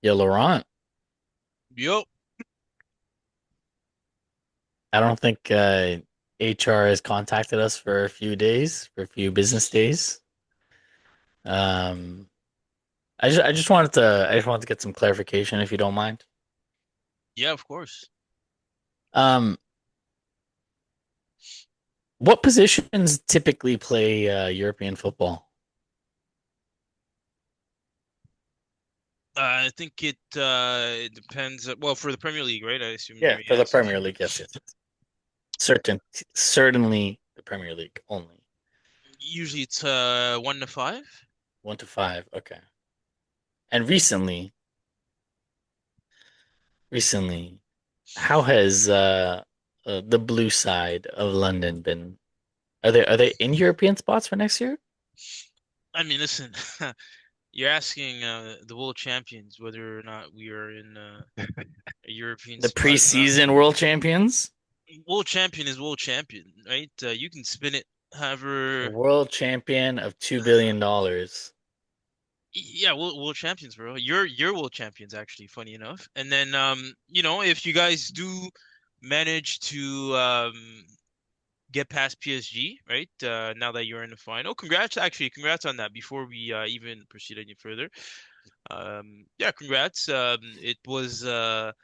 Yeah, Laurent, Yo, I don't think HR has contacted us for a few days, for a few business days. Um, I just wanted to get some clarification if you don't mind. yeah, of course. Um, what positions typically play European football? I think it depends. Well, for the Premier League, right? I assume Yeah, you're for the asking. Premier League, yes, yes, yes. Certainly the Premier League only. Usually it's 1 to 5. 1 to 5, okay. And recently, how has the blue side of London been? Are they in European spots for next year? I mean, listen, you're asking the world champions whether or not we are in a European The spot. preseason world champions? World champion is world champion, right? You can spin it The however. world champion of $2 billion. Yeah, world champions, bro. You're world champions, actually. Funny enough. And then, if you guys do manage to get past PSG, right? Now that you're in the final. Congrats on that before we even proceed any further. Yeah, congrats. It was the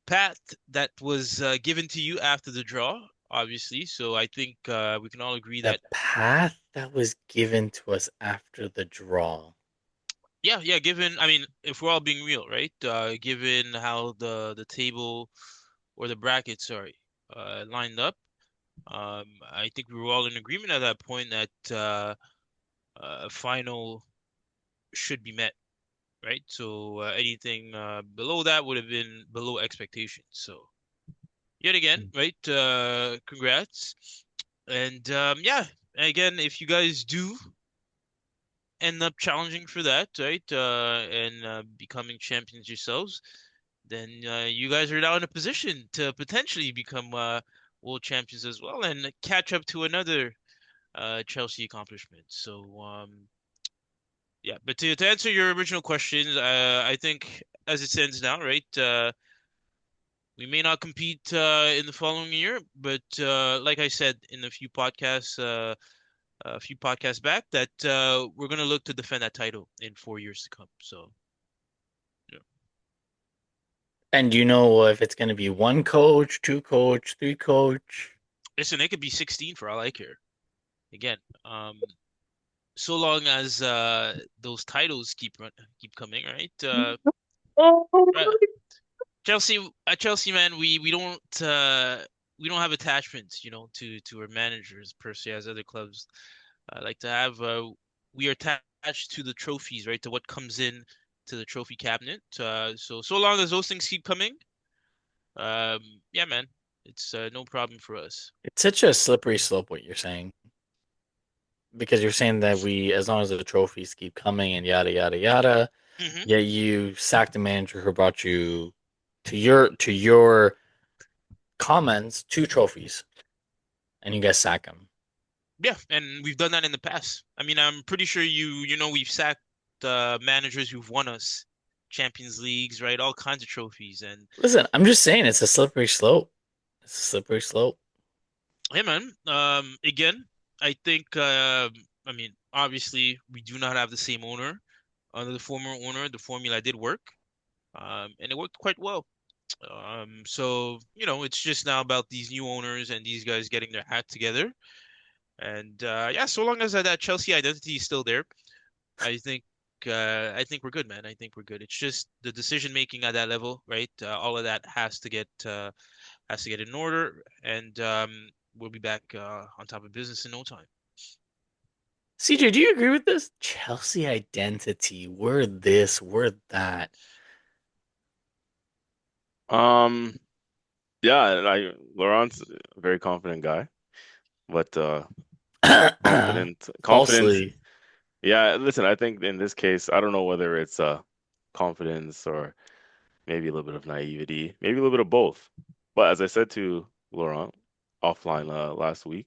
path that was given to you after the draw, obviously. So I think we can all agree The that, path that was given to us after the draw. yeah, I mean, if we're all being real, right? Given how the table or the bracket, sorry, lined up, I think we were all in agreement at that point that a final should be met, right? So anything below that would have been below expectations. So yet again, right? Congrats. And yeah, again, if you guys do end up challenging for that, right, and becoming champions yourselves, then you guys are now in a position to potentially become world champions as well and catch up to another Chelsea accomplishment. So yeah, but to answer your original questions, I think as it stands now, right? We may not compete in the following year, but like I said in a few podcasts back, that we're gonna look to defend that title in 4 years to come. So, yeah. And do you know if it's going to be one coach, two coach, three coach? Listen, it could be 16 for all I care. Again, so long as those titles keep coming, right? Right. Chelsea, man, we don't have attachments, to our managers per se as other clubs like to have. We are attached to the trophies, right? To what comes in to the trophy cabinet. So long as those things keep coming, yeah, man, it's no problem for us. It's such a slippery slope what you're saying. Because you're saying that as long as the trophies keep coming and yada yada yada, Hmm. yet you sacked the manager who brought you to your comments 2 trophies, and you guys sack him. Yeah, and we've done that in the past. I mean, I'm pretty sure you know we've sacked managers who've won us Champions Leagues, right? All kinds of trophies, and Listen, I'm just saying it's a slippery slope. It's a slippery slope. hey, man. Again, I think. I mean, obviously, we do not have the same owner. Under the former owner, the formula did work, and it worked quite well. So it's just now about these new owners and these guys getting their act together. And yeah, so long as that Chelsea identity is still there, I think. I think we're good, man. I think we're good. It's just the decision making at that level, right? All of that has to get in order, and we'll be back on top of business in no time. CJ, do you agree with this? Chelsea identity. We're this. We're that. Um, yeah, and Laurent's a very confident guy, but confidence. Falsely. Yeah, listen, I think in this case, I don't know whether it's confidence or maybe a little bit of naivety, maybe a little bit of both. But as I said to Laurent offline last week,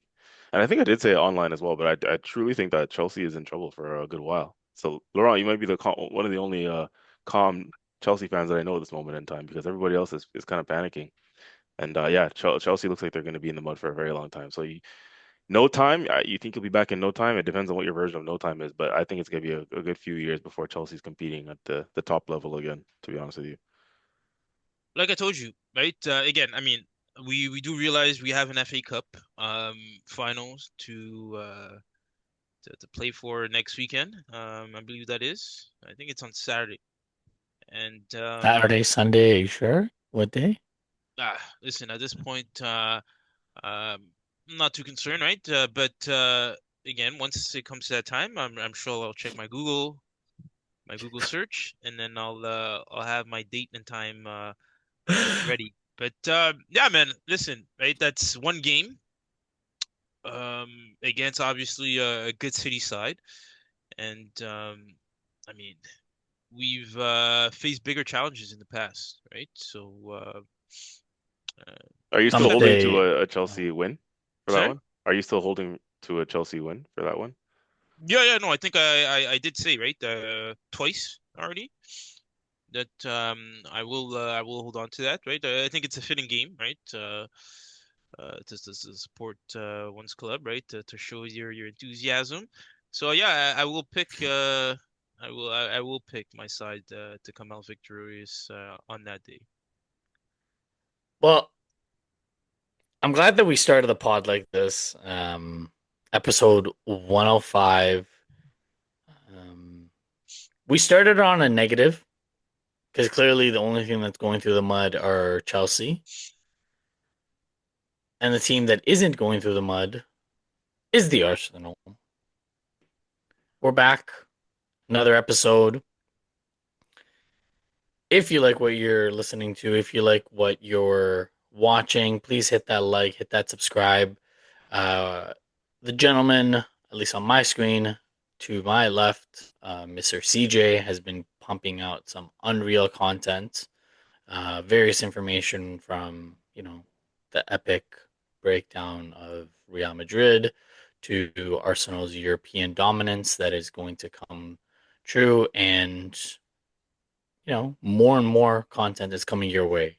and I think I did say it online as well, but I truly think that Chelsea is in trouble for a good while. So Laurent, you might be one of the only calm Chelsea fans that I know at this moment in time because everybody else is kind of panicking. And yeah, Chelsea looks like they're going to be in the mud for a very long time. So no time, you think you'll be back in no time? It depends on what your version of no time is, but I think it's going to be a good few years before Chelsea's competing at the top level again, to be honest with you. Like I told you, right? Again, I mean, we do realize we have an FA Cup finals to play for next weekend. I believe that is. I think it's on Saturday. And Saturday, Sunday, are you sure? What day? listen, at this point, I'm not too concerned, right? But again, once it comes to that time, I'm sure I'll check my Google search, and then I'll have my date and time ready. But yeah, man, listen, right? That's one game against obviously a good city side, and I mean we've faced bigger challenges in the past, right? So uh, Are you still even if holding to Someday. a uh, Chelsea win for that sorry. one? Are you still holding to a Chelsea win for that one? Yeah, yeah, no, I think I did say right twice already that I will hold on to that, right? I think it's a fitting game, right? To support one's club, right? To show your enthusiasm. So yeah, I will pick I will pick my side to come out victorious on that day. Well, I'm glad that we started the pod like this. Episode 105. We started on a negative because clearly the only thing that's going through the mud are Chelsea, and the team that isn't going through the mud is the Arsenal. We're back, another episode. If you like what you're listening to, if you like what you're watching, please hit that like, hit that subscribe. Uh, the gentleman, at least on my screen, to my left, Mr. CJ, has been pumping out some unreal content, various information from the epic breakdown of Real Madrid to Arsenal's European dominance that is going to come true, and more and more content is coming your way.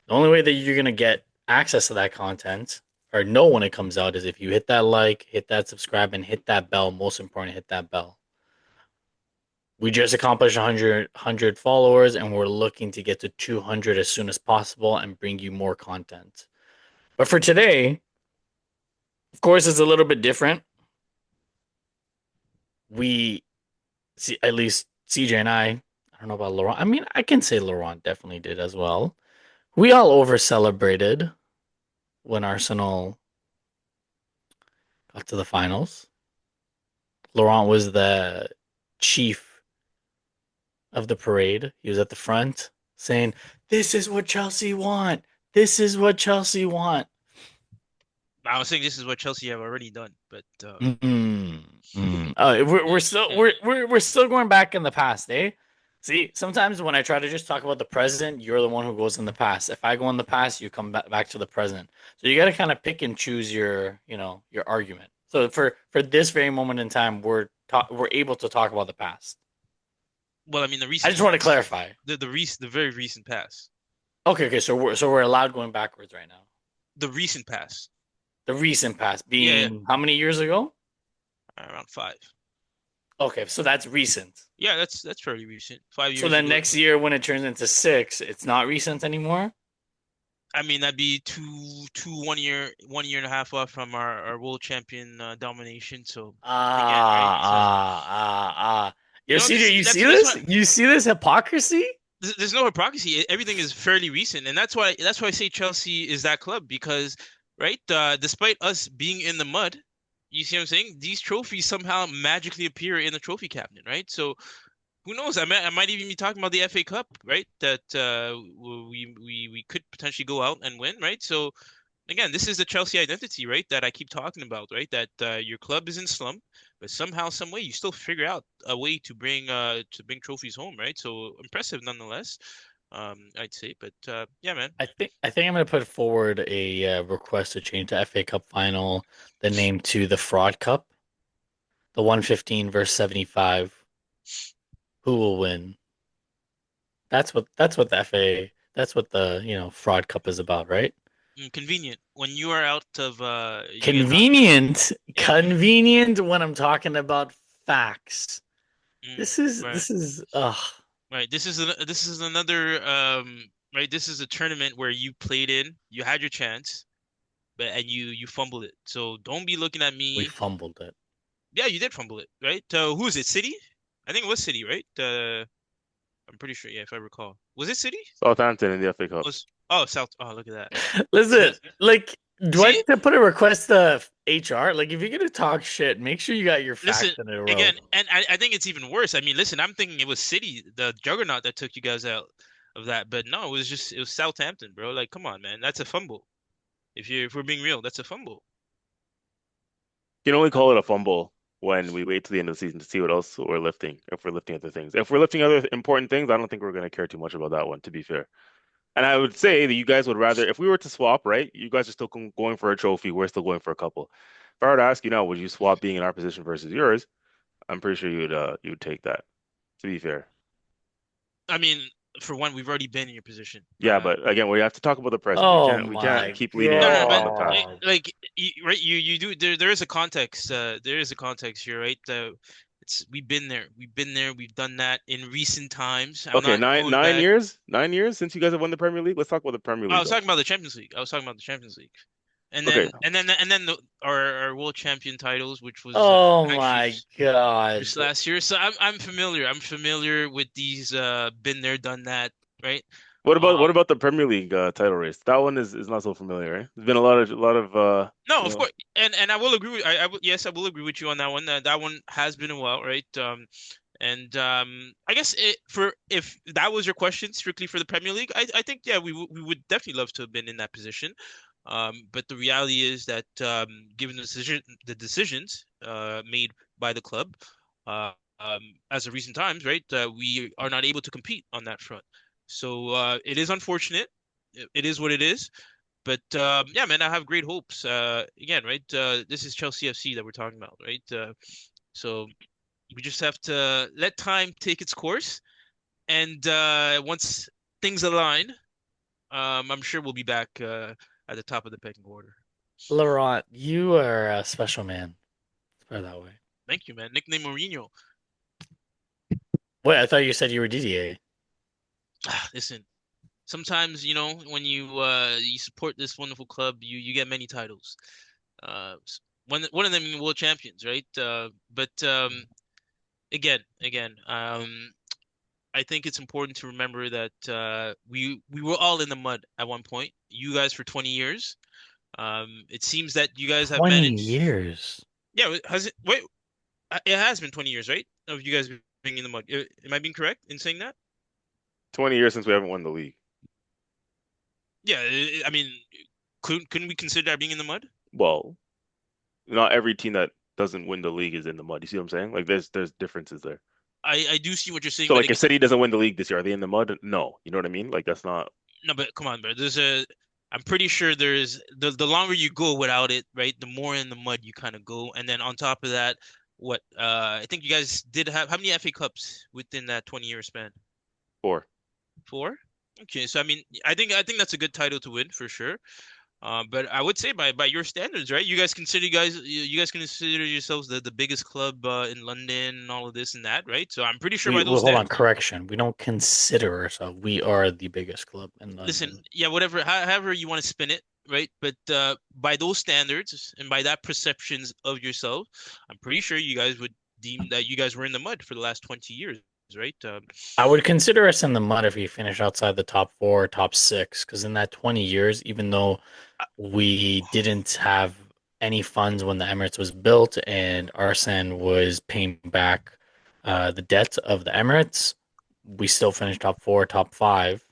The only way that you're going to get access to that content or know when it comes out is if you hit that like, hit that subscribe, and hit that bell. Most important, hit that bell. We just accomplished 100 followers, and we're looking to get to 200 as soon as possible and bring you more content. But for today, of course, it's a little bit different. We see, at least CJ and I don't know about Laurent. I mean, I can say Laurent definitely did as well. We all over celebrated when Arsenal got to the finals. Laurent was the chief of the parade. He was at the front saying, "This is what Chelsea want. This is what Chelsea want." I was saying this is what Chelsea have already done, but We're still we're still going back in the past, eh? See, sometimes when I try to just talk about the present, you're the one who goes in the past. If I go in the past, you come back to the present. So you got to kind of pick and choose your argument. So for this very moment in time, we're able to talk about the past. well, I mean the I recent just want to past, clarify. the very recent past, Okay, so we're allowed going backwards right now. the recent past. The recent past Yeah, yeah, being how many years ago? around 5. Okay, so that's recent. Yeah, that's fairly recent. five So years then ago. next year when it turns into six, it's not recent anymore. I mean, that'd be 1 year and a half off from our world champion domination. So again, right? Ah. Yo, CJ, This you see that's this? why You see this hypocrisy? there's no hypocrisy. Everything is fairly recent, and that's why I say Chelsea is that club because, right? Despite us being in the mud, you see what I'm saying? These trophies somehow magically appear in the trophy cabinet, right? So who knows? I might even be talking about the FA Cup, right? That we could potentially go out and win, right? So again, this is the Chelsea identity, right? That I keep talking about, right? That your club is in slump, but somehow, some way, you still figure out a way to bring trophies home, right? So impressive nonetheless, I'd say. But yeah, man. I think I'm gonna put forward a request to change the FA Cup final the name to the Fraud Cup, the 115 versus 75. Who will win? That's what the FA that's what the fraud cup is about, right? Convenient. When you are out of you get knocked. Convenient, Yeah. convenient when I'm talking about facts. This is Right. this is ugh. Right. This is another right. This is a tournament where you played in, you had your chance, but and you fumbled it. So don't be looking at We me. fumbled it. Yeah, you did fumble it, right? Who is it? City? I think it was City, right? I'm pretty sure. Yeah, if I recall, was it City? Southampton in the FA Cup. Was oh South? Oh, look at that. Listen, So like, do I see, need to put a request to HR? Like, if you're gonna talk shit, make sure you got your listen facts in a row. again, and I think it's even worse. I mean, listen, I'm thinking it was City, the juggernaut that took you guys out of that, but no, it was Southampton, bro. Like, come on, man, that's a fumble. If we're being real, that's a fumble. You can only call it a fumble when we wait to the end of the season to see what else we're lifting, if we're lifting other things. If we're lifting other important things, I don't think we're going to care too much about that one, to be fair. And I would say that you guys would rather, if we were to swap, right? You guys are still going for a trophy. We're still going for a couple. If I were to ask you now, would you swap being in our position versus yours? I'm pretty sure you would take that, to be fair. I mean, for one, we've already been in your position. Yeah, but again, we have to talk about the present. We Oh can't my keep leaning No, on no, no, on but the past. god. like right, you do there is a context. There is a context here, right? It's we've been there, we've done that in recent times. I'm Okay, not nine going nine back. years, 9 years since you guys have won the Premier League. Let's talk about the Premier I League was though. talking about the Champions League. I was talking about the Champions League, Okay, and then our world champion titles, which was Oh actually my god. just last year. So I'm familiar. I'm familiar with these. Been there, done that, right? what Um, about the Premier League title race? That one is not so familiar, right? There's been a lot of No, you of know course, and I will agree with yes, I will agree with you on that one. That one has been a while, right? And I guess for if that was your question strictly for the Premier League, I think yeah, we would definitely love to have been in that position. But the reality is that given the decisions made by the club as of recent times, right, we are not able to compete on that front. So it is unfortunate. It is what it is. But yeah, man, I have great hopes. Again, right? This is Chelsea FC that we're talking about, right? So we just have to let time take its course, and once things align, I'm sure we'll be back at the top of the pecking order. Laurent, you are a special man. Let's put it that way. Thank you, man. Nickname Mourinho. Wait, I thought you said you were DDA. Listen, sometimes when you support this wonderful club, you get many titles. One of them world champions, right? But again, I think it's important to remember that we were all in the mud at one point. You guys for 20 years. It seems that you guys have 20 managed. years. Yeah, has it? Wait, it has been 20 years, right? Of you guys being in the mud. Am I being correct in saying that? 20 years since we haven't won the league. Yeah, I mean, couldn't we consider that being in the mud? Well, not every team that doesn't win the league is in the mud. You see what I'm saying? Like there's differences there. I do see what you're saying, So but like if again, City doesn't win the league this year, are they in the mud? No. You know what I mean? Like that's not no, but come on, bro. I'm pretty sure there's the longer you go without it, right? The more in the mud you kind of go, and then on top of that, I think you guys did have how many FA Cups within that 20-year span? four. Four? Okay, so I mean, I think that's a good title to win for sure. But I would say by your standards, right? You guys consider yourselves the biggest club in London and all of this and that, right? So I'm pretty sure We by those well, hold on, standards. correction. We don't consider ourselves. We are the biggest club in Listen, London. yeah, whatever, however you want to spin it, right? But by those standards and by that perceptions of yourself, I'm pretty sure you guys would deem that you guys were in the mud for the last 20 years, right? I would consider us in the mud if we finish outside the top four, top six, because in that 20 years, even though we didn't have any funds when the Emirates was built and Arsene was paying back the debt of the Emirates, we still finished top four, top five.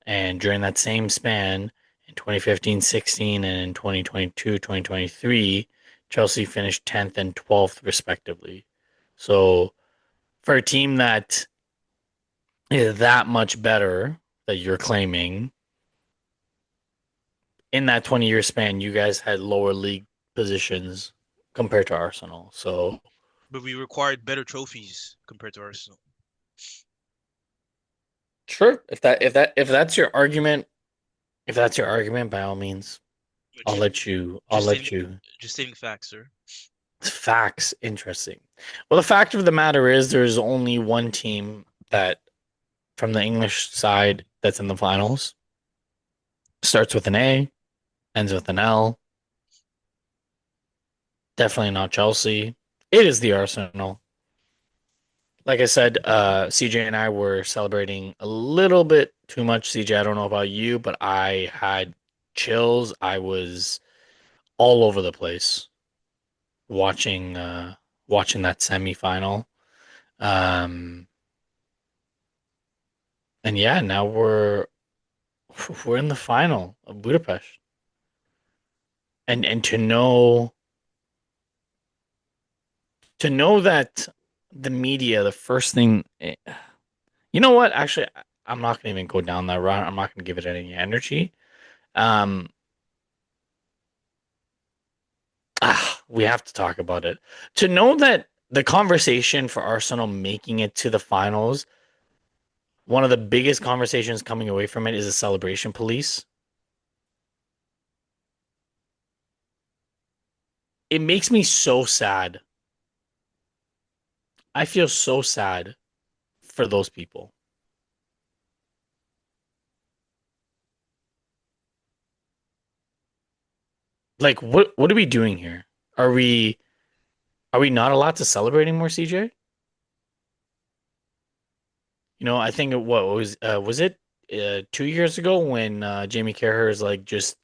And during that same span, in 2015, 16, and in 2022, 2023, Chelsea finished 10th and 12th, respectively. So for a team that is that much better that you're claiming, in that 20-year span, you guys had lower league positions compared to Arsenal. So but we required better trophies compared to Arsenal. Sure. If that's your argument, if that's your argument, by all means, I'll Which let you. I'll just let stating you. just stating facts, sir. Facts. Interesting. Well, the fact of the matter is, there's only one team that from the English side that's in the finals. Starts with an A, ends with an L. Definitely not Chelsea. It is the Arsenal. Like I said, CJ and I were celebrating a little bit too much. CJ, I don't know about you, but I had chills. I was all over the place watching watching that semifinal. Um, and yeah, now we're in the final of Budapest. And to know that the media, the first thing, you know what? Actually, I'm not gonna even go down that route. I'm not gonna give it any energy. Um, we have to talk about it. To know that the conversation for Arsenal making it to the finals, one of the biggest conversations coming away from it is a celebration police. It makes me so sad. I feel so sad for those people. Like, what are we doing here? Are we are we not allowed to celebrate anymore, CJ? I think what was it 2 years ago when Jamie Carragher's like just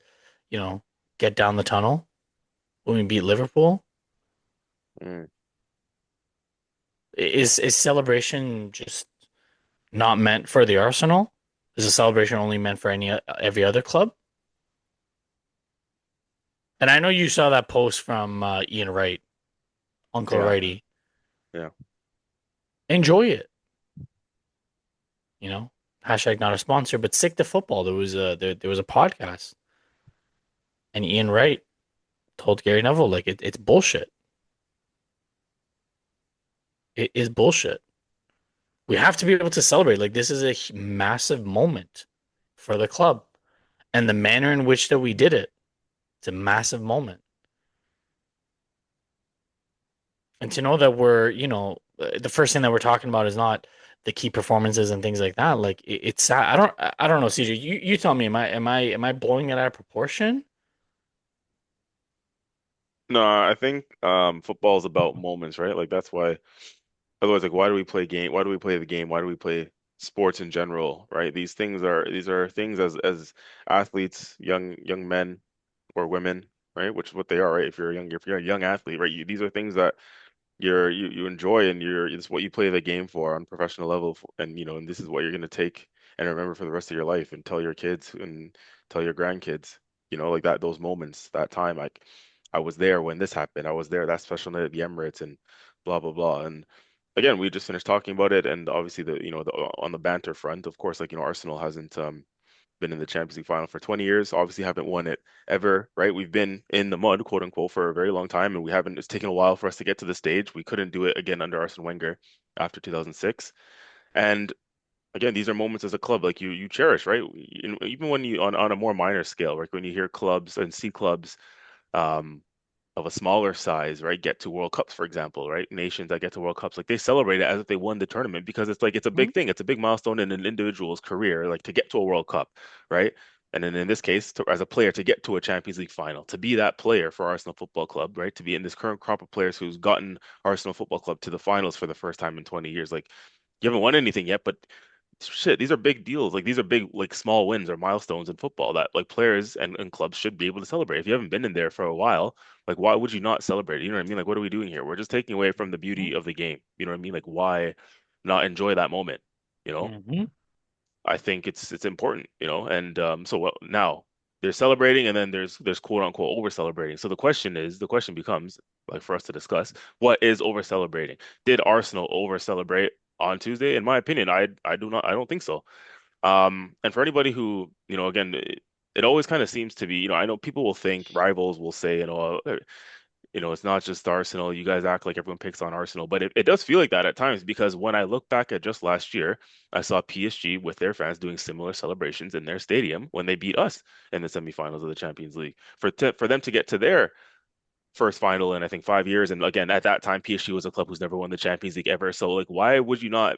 you know get down the tunnel when we beat Liverpool. Mm. Is celebration just not meant for the Arsenal? Is a celebration only meant for every other club? And I know you saw that post from Ian Wright, Uncle Yeah, Righty. yeah. Enjoy it, you know. Hashtag not a sponsor, but stick to football. There was a podcast, and Ian Wright told Gary Neville like it's bullshit. It is bullshit. We have to be able to celebrate. Like this is a massive moment for the club, and the manner in which that we did it, it's a massive moment. And to know that the first thing that we're talking about is not the key performances and things like that. Like it's sad. I don't know, CJ. You tell me. Am I blowing it out of proportion? No, I think football is about moments, right? Like that's why otherwise like why do we play game? Why do we play the game? Why do we play sports in general, right? These are things as athletes, young men or women, right? Which is what they are, right? If you're a young athlete, right? These are things that you enjoy and it's what you play the game for on professional level and and this is what you're going to take and remember for the rest of your life and tell your kids and tell your grandkids like that those moments that time like I was there when this happened, I was there that special night at the Emirates and blah blah blah. And again, we just finished talking about it, and obviously on the banter front, of course, like Arsenal hasn't been in the Champions League final for 20 years. Obviously, haven't won it ever, right? We've been in the mud, quote unquote, for a very long time, and we haven't. It's taken a while for us to get to the stage. We couldn't do it again under Arsene Wenger after 2006. And again, these are moments as a club like you cherish, right? Even when you on a more minor scale, like when you hear clubs and see clubs um, of a smaller size, right, get to World Cups, for example, right? Nations that get to World Cups, like they celebrate it as if they won the tournament because it's like it's a big Mhm. thing. It's a big milestone in an individual's career, like to get to a World Cup, right? And then in this case, as a player, to get to a Champions League final, to be that player for Arsenal Football Club, right? To be in this current crop of players who's gotten Arsenal Football Club to the finals for the first time in 20 years. Like you haven't won anything yet, but shit, these are big deals. Like these are big, like small wins or milestones in football that like players and clubs should be able to celebrate. If you haven't been in there for a while, like why would you not celebrate it? You know what I mean? Like what are we doing here? We're just taking away from the beauty of the game. You know what I mean? Like why not enjoy that moment? You know? Mhm. I think it's important, and so well now they're celebrating and then there's quote unquote over celebrating. So the question becomes like for us to discuss, what is over celebrating? Did Arsenal over celebrate on Tuesday? In my opinion, I don't think so. And for anybody who, again, it always kind of seems to be, I know people will think rivals will say, It's not just Arsenal. You guys act like everyone picks on Arsenal, but it does feel like that at times because when I look back at just last year, I saw PSG with their fans doing similar celebrations in their stadium when they beat us in the semifinals of the Champions League. For them to get to their first final in I think 5 years, and again at that time PSG was a club who's never won the Champions League ever. So like, why would you not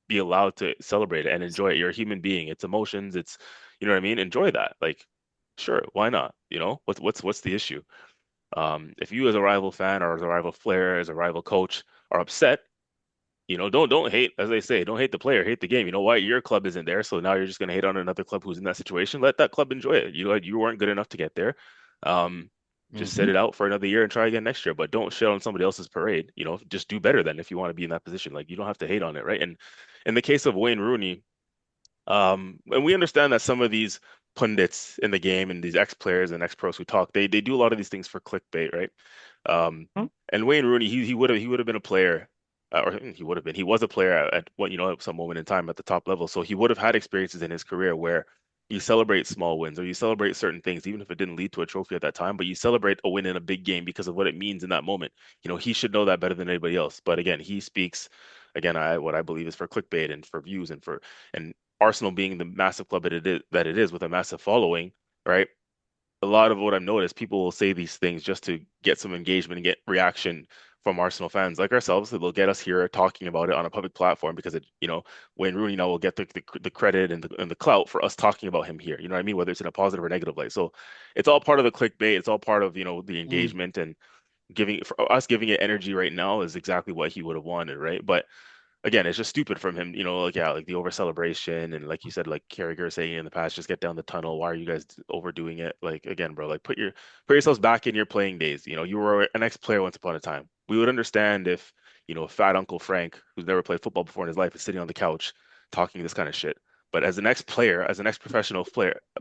be allowed to celebrate it and enjoy it? You're a human being. It's emotions. It's, you know what I mean? Enjoy that. Like, sure, why not? What's the issue? If you as a rival fan or as a rival player, as a rival coach are upset, don't hate, as they say, don't hate the player, hate the game. You know why? Your club isn't there, so now you're just gonna hate on another club who's in that situation. Let that club enjoy it. You weren't good enough to get there. Um, just sit Hmm. it out for another year and try again next year. But don't shit on somebody else's parade. Just do better then if you want to be in that position. Like you don't have to hate on it, right? And in the case of Wayne Rooney, and we understand that some of these pundits in the game and these ex-players and ex-pros who talk, they do a lot of these things for clickbait, right? Um, and Wayne Rooney, he would have been a player, he was a player at what at some moment in time at the top level. So he would have had experiences in his career where you celebrate small wins or you celebrate certain things, even if it didn't lead to a trophy at that time, but you celebrate a win in a big game because of what it means in that moment. He should know that better than anybody else. But again, he speaks again, what I believe is for clickbait and for views and Arsenal being the massive club that it is with a massive following, right? A lot of what I've noticed, people will say these things just to get some engagement and get reaction from Arsenal fans like ourselves. They'll get us here talking about it on a public platform because Wayne Rooney now will get the credit and the clout for us talking about him here. You know what I mean? Whether it's in a positive or negative light. So it's all part of the clickbait. It's all part of the Mm. engagement and for us giving it energy right now is exactly what he would have wanted, right? But again, it's just stupid from him, like yeah, like the over celebration and like you said, like Carragher saying in the past, just get down the tunnel. Why are you guys overdoing it? Like again, bro, like put yourselves back in your playing days. You were an ex-player once upon a time. We would understand if, fat Uncle Frank, who's never played football before in his life, is sitting on the couch talking this kind of shit. But as an ex-player, as an ex-professional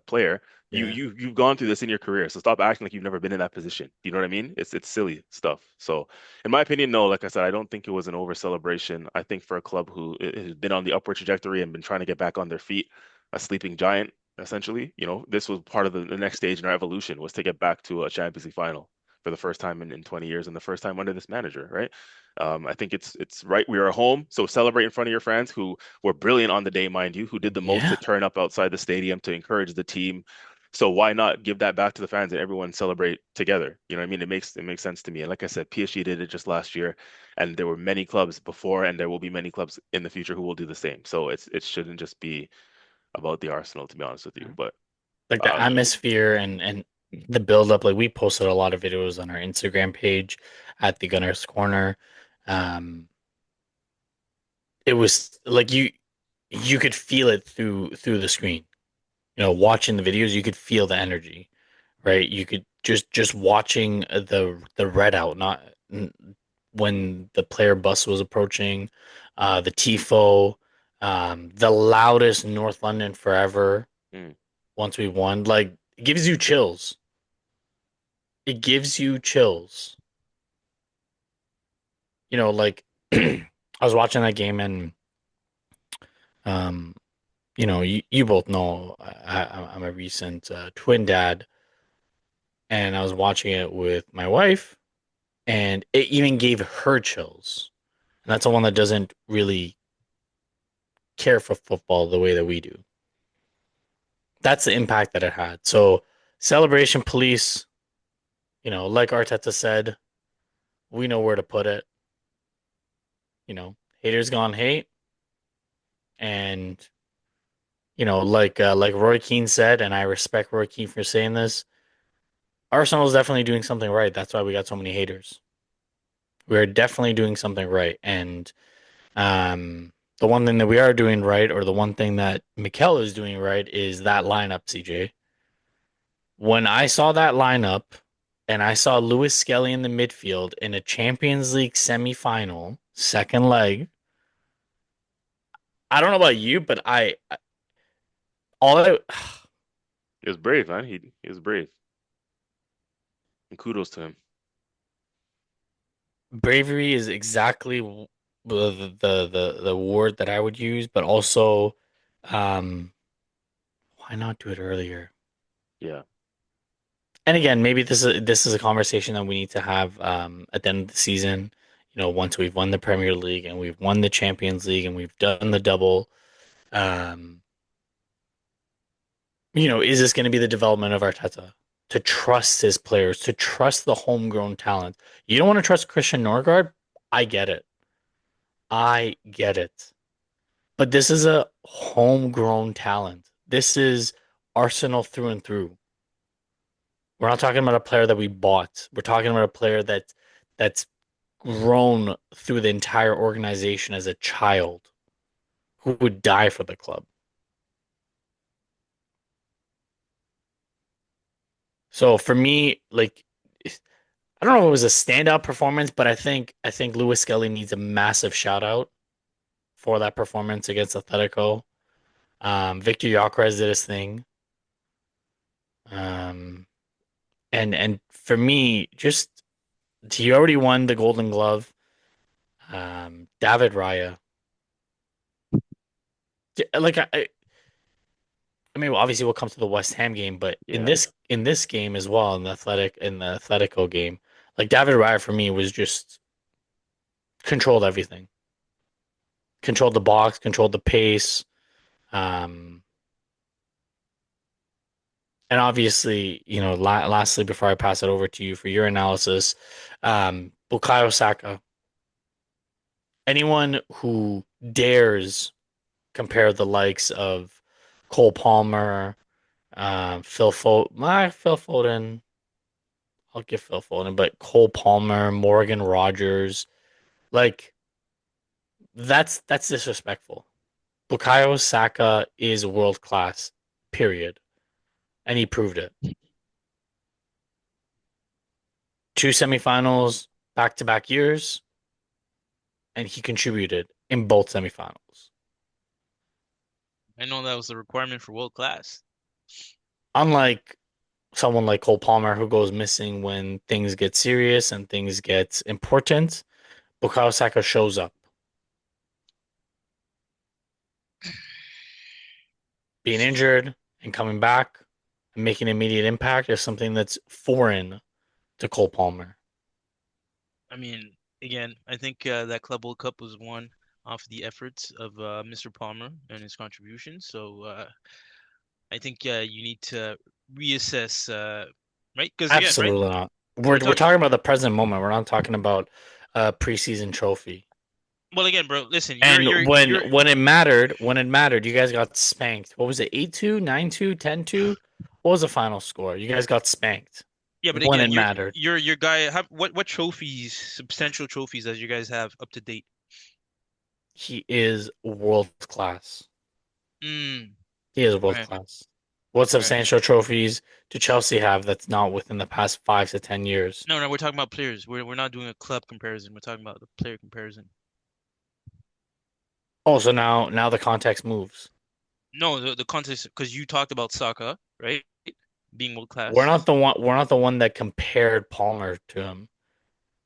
player, Yeah. you've gone through this in your career. So stop acting like you've never been in that position. You know what I mean? It's silly stuff. So in my opinion, no, like I said, I don't think it was an over celebration. I think for a club who has been on the upward trajectory and been trying to get back on their feet, a sleeping giant, essentially, this was part of the next stage in our evolution was to get back to a Champions League final for the first time in 20 years and the first time under this manager, right? I think it's right. We are home, so celebrate in front of your fans who were brilliant on the day, mind you, who did the most to Yeah. turn up outside the stadium to encourage the team. So why not give that back to the fans and everyone celebrate together? You know what I mean? It makes sense to me. And like I said, PSG did it just last year, and there were many clubs before, and there will be many clubs in the future who will do the same. So it shouldn't just be about the Arsenal, to be honest with you. But Like the um, atmosphere and the build up. Like we posted a lot of videos on our Instagram page at the Gunners Corner. Um, it was like you could feel it through the screen. Watching the videos, you could feel the energy, right? You could just watching the red out, not when the player bus was approaching, the tifo, the loudest North London forever. mm, Once we won, like it gives you chills. It gives you chills. Like I was watching that game and um, you both know I'm a recent twin dad, and I was watching it with my wife, and it even gave her chills. And that's the one that doesn't really care for football the way that we do. That's the impact that it had. So, celebration police, like Arteta said, we know where to put it. Haters gone hate, and like Roy Keane said, and I respect Roy Keane for saying this. Arsenal is definitely doing something right. That's why we got so many haters. We're definitely doing something right, and the one thing that we are doing right, or the one thing that Mikel is doing right, is that lineup, CJ. When I saw that lineup and I saw Lewis Skelly in the midfield in a Champions League semifinal, second leg, I don't know about you, but all I he was brave, man. He was brave, and kudos to him. bravery is exactly the word that I would use, but also, um, why not do it earlier? Yeah, And again, maybe this is a conversation that we need to have at the end of the season. Once we've won the Premier League and we've won the Champions League and we've done the double, um, is this going to be the development of Arteta to trust his players, to trust the homegrown talent? You don't want to trust Christian Norgard. I get it. I get it. But this is a homegrown talent. This is Arsenal through and through. We're not talking about a player that we bought. We're talking about a player that's grown through the entire organization as a child who would die for the club. So for me, like I don't know if it was a standout performance, but I think Lewis Skelly needs a massive shout out for that performance against Atletico. Victor Gyökeres did his thing. Um, and for me, just he already won the Golden Glove. David Raya, like I mean, well, obviously we'll come to the West Ham game, but in Yeah. this game as well, in the Atletico game, like David Raya for me was just controlled everything, controlled the box, controlled the pace, um, and obviously, lastly, before I pass it over to you for your analysis, Bukayo Saka. Anyone who dares compare the likes of Cole Palmer, Phil Foden. I'll give Phil Foden, but Cole Palmer, Morgan Rogers, like that's disrespectful. Bukayo Saka is world class, period, and he proved it. Two semifinals, back to back years, and he contributed in both semifinals. I know that was a requirement for world class. Unlike someone like Cole Palmer who goes missing when things get serious and things get important, Bukayo Saka shows up. Being injured and coming back and making an immediate impact is something that's foreign to Cole Palmer. I mean, again, I think that Club World Cup was won off the efforts of Mr. Palmer and his contributions. So I think you need to reassess, right? Because again, right? Absolutely not. We're We're we're talking. talking about the present moment. We're not talking about a preseason trophy. Well, again, bro. Listen, you're And you're when you're. you guys got spanked. What was it? 8-2, 9-2, 10-2? What was the final score? You guys got spanked Yeah, but when it again, mattered. your guy. What trophies, substantial trophies, does you guys have up to date? He is world class. Mm, He is world right, class. What right. substantial trophies do Chelsea have that's not within the past 5 to 10 years? No, no, we're talking about players. We're not doing a club comparison. We're talking about the player comparison. Oh, so now the context moves. No, the context because you talked about Saka, right? Being world We're class. not the one. We're not the one that compared Palmer to him.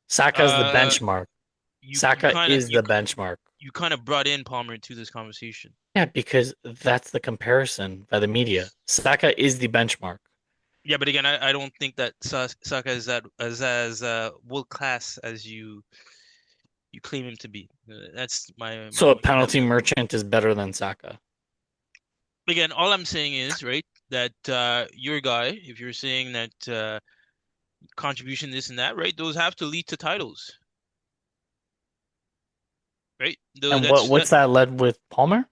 Saka's the Uh, benchmark. you Saka kind of is the benchmark. you kind of brought in Palmer into this conversation. Yeah, because that's the comparison by the media. Saka is the benchmark. Yeah, but again, I don't think that Saka is that as world class as you claim him to be. That's my So a only penalty caveat. merchant is better than Saka. Again, all I'm saying is, right, that your guy, if you're saying that contribution this and that, right, those have to lead to titles, right? Though And what's that led with Palmer?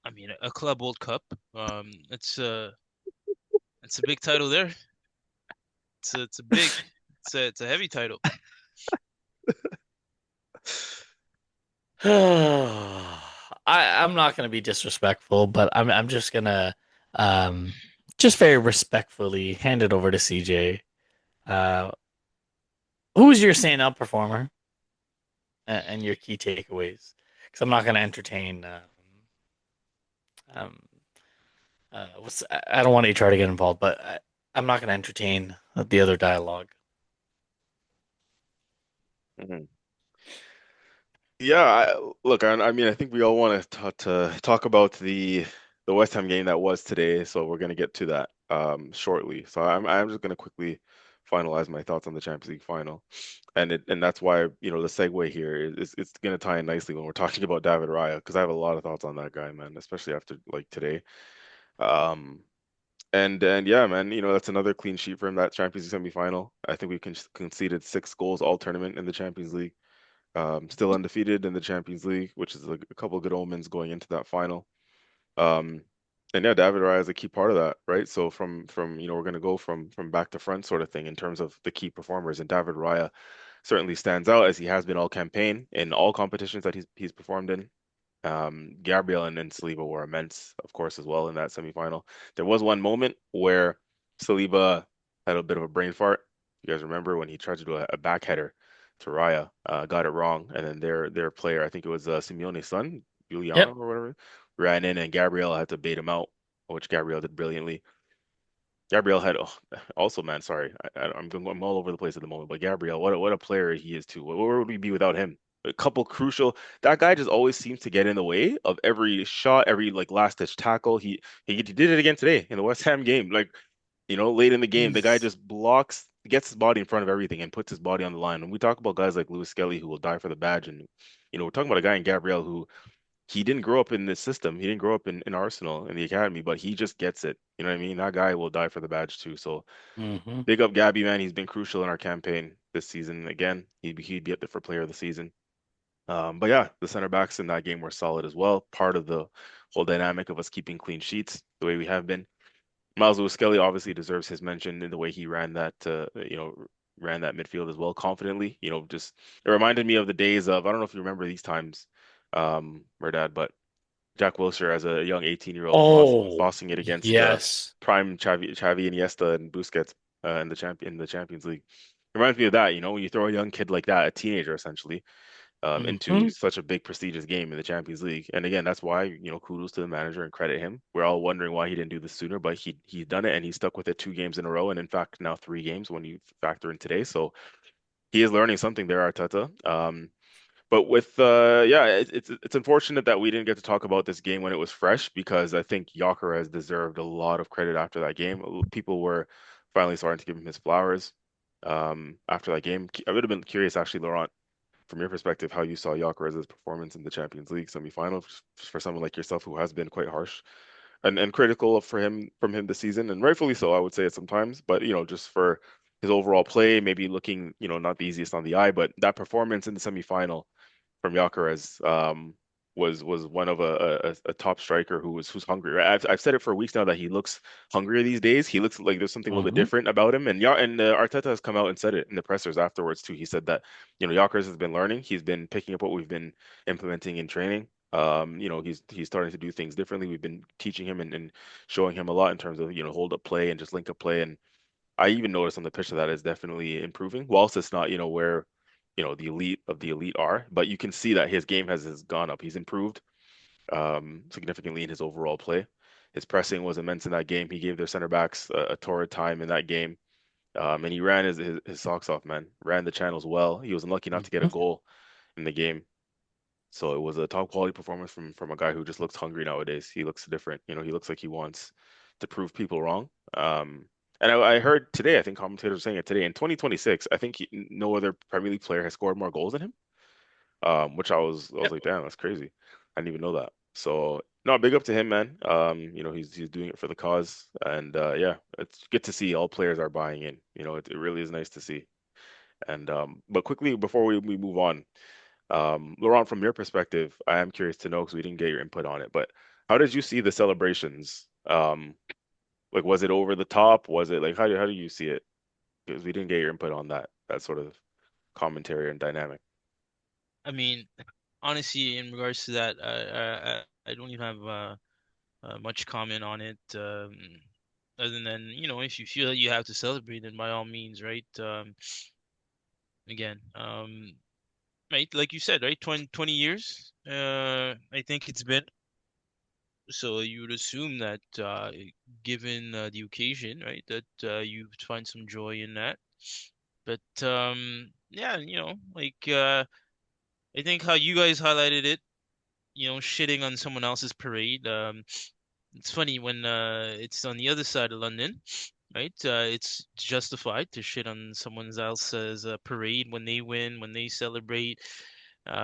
I mean, a Club World Cup. It's a big title there. It's a big, it's a heavy title. I'm not gonna be disrespectful, but I'm just gonna um just very respectfully hand it over to CJ. Uh, who's your standout performer and your key takeaways? Because I'm not gonna entertain. Um, I don't want HR to get involved, but I'm not gonna entertain the other dialogue. Mhm. Yeah, look, I mean, I think we all want to talk about the the West Ham game that was today. So we're gonna get to that shortly. So I'm just gonna quickly finalize my thoughts on the Champions League final, and that's why the segue here is it's gonna tie in nicely when we're talking about David Raya because I have a lot of thoughts on that guy, man, especially after like today. Um, and yeah, man, that's another clean sheet for him, that Champions League semifinal. I think we conceded 6 goals all tournament in the Champions League. Still undefeated in the Champions League, which is a couple of good omens going into that final. Um, and yeah, David Raya is a key part of that, right? So from we're gonna go from back to front sort of thing in terms of the key performers, and David Raya certainly stands out as he has been all campaign in all competitions that he's performed in. Gabriel and Saliba were immense, of course, as well in that semifinal. There was one moment where Saliba had a bit of a brain fart. You guys remember when he tried to do a back header to Raya, got it wrong, and then their player, I think it was Simeone's son, Giuliano Yep. or whatever, ran in, and Gabriel had to bait him out, which Gabriel did brilliantly. Gabriel had also, man, sorry, I'm all over the place at the moment, but Gabriel, what a player he is too. Where would we be without him? A couple crucial. That guy just always seems to get in the way of every shot, every like last ditch tackle. He did it again today in the West Ham game. Like, late in the game, the guy He's just blocks, gets his body in front of everything, and puts his body on the line. When we talk about guys like Lewis Skelly who will die for the badge, and we're talking about a guy in Gabriel who he didn't grow up in this system. He didn't grow up in Arsenal in the academy, but he just gets it. You know what I mean? That guy will die for the badge too. So hmm big up Gabby, man. He's been crucial in our campaign this season. Again, he'd be up there for player of the season. But yeah, the center backs in that game were solid as well. Part of the whole dynamic of us keeping clean sheets the way we have been. Miles Lewis Skelly obviously deserves his mention in the way he ran that midfield as well confidently. Just it reminded me of the days of, I don't know if you remember these times, Merdad, but Jack Wilshere as a young 18-year-old Oh, bossing it against yes. prime Xavi, Iniesta, and Busquets in the Champions League. Reminds me of that, when you throw a young kid like that, a teenager essentially, into hmm such a big prestigious game in the Champions League. And again, that's why, kudos to the manager and credit him. We're all wondering why he didn't do this sooner, but he's done it and he's stuck with it 2 games in a row, and in fact now 3 games when you factor in today. So he is learning something there, Arteta. But with yeah, it's unfortunate that we didn't get to talk about this game when it was fresh because I think Gyökeres deserved a lot of credit after that game. People were finally starting to give him his flowers after that game. I would have been curious, actually, Laurent, from your perspective, how you saw Gyökeres' performance in the Champions League semifinal for someone like yourself who has been quite harsh and critical for him from him this season, and rightfully so, I would say at sometimes. But just for his overall play, maybe looking not the easiest on the eye, but that performance in the semifinal from Gyökeres was one of a top striker who's hungry. Right? I've said it for weeks now that he looks hungrier these days. He looks like there's something a little bit hmm different about him, and Arteta has come out and said it in the pressers afterwards too. He said that Gyökeres has been learning. He's been picking up what we've been implementing in training. He's starting to do things differently. We've been teaching him and showing him a lot in terms of hold up play and just link up play. And I even noticed on the pitch that that is definitely improving. Whilst it's not where the elite of the elite are, but you can see that his game has gone up. He's improved significantly in his overall play. His pressing was immense in that game. He gave their center backs a torrid time in that game. And he ran his socks off, man. Ran the channels well. He was unlucky not to get a hmm goal in the game. So it was a top quality performance from a guy who just looks hungry nowadays. He looks different. He looks like he wants to prove people wrong. And I heard today, I think commentators were saying it today, in 2026, I think no other Premier League player has scored more goals than him. Which I was Yep. like, damn, that's crazy. I didn't even know that. So no, big up to him, man. He's doing it for the cause, and yeah, it's good to see all players are buying in. It really is nice to see. And but quickly before we move on, Laurent, from your perspective, I am curious to know because we didn't get your input on it, but how did you see the celebrations? Like, was it over the top? Was it like how do you see it? Because we didn't get your input on that sort of commentary and dynamic. I mean, honestly, in regards to that, I don't even have much comment on it. Other than, if you feel that you have to celebrate, then by all means, right? Again, right, like you said, right, 20 years, I think it's been. So you would assume that, given the occasion, right, that you would find some joy in that. But yeah, like, I think how you guys highlighted it, shitting on someone else's parade. It's funny when it's on the other side of London, right? It's justified to shit on someone else's parade when they win, when they celebrate,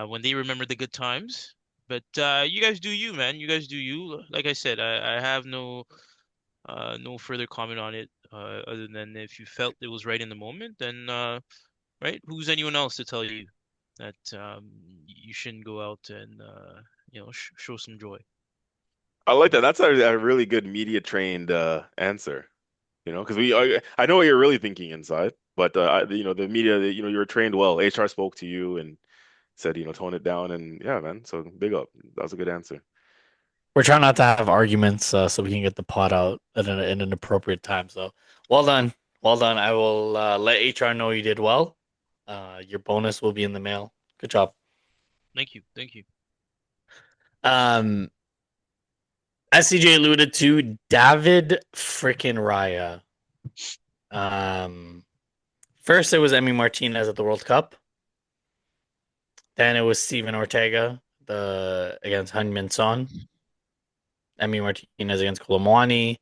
when they remember the good times. But you guys do you, man. You guys do you. Like I said, I have no further comment on it other than if you felt it was right in the moment, then right, who's anyone else to tell you that you shouldn't go out and sh show some joy? I like that. That's a really good media trained answer. Because I know what you're really thinking inside, but the media, you were trained well. HR spoke to you and said, tone it down, and yeah, man. So big up. That was a good answer. We're trying not to have arguments so we can get the pot out in an appropriate time. So well done. Well done. I will let HR know you did well. Your bonus will be in the mail. Good job. Thank you, thank you. Um, as CJ alluded to, David freaking Raya. Um, First it was Emmy Martinez at the World Cup. Then it was Steven Ortega against Heung-min Son. Emmy Martinez against Kolomwani.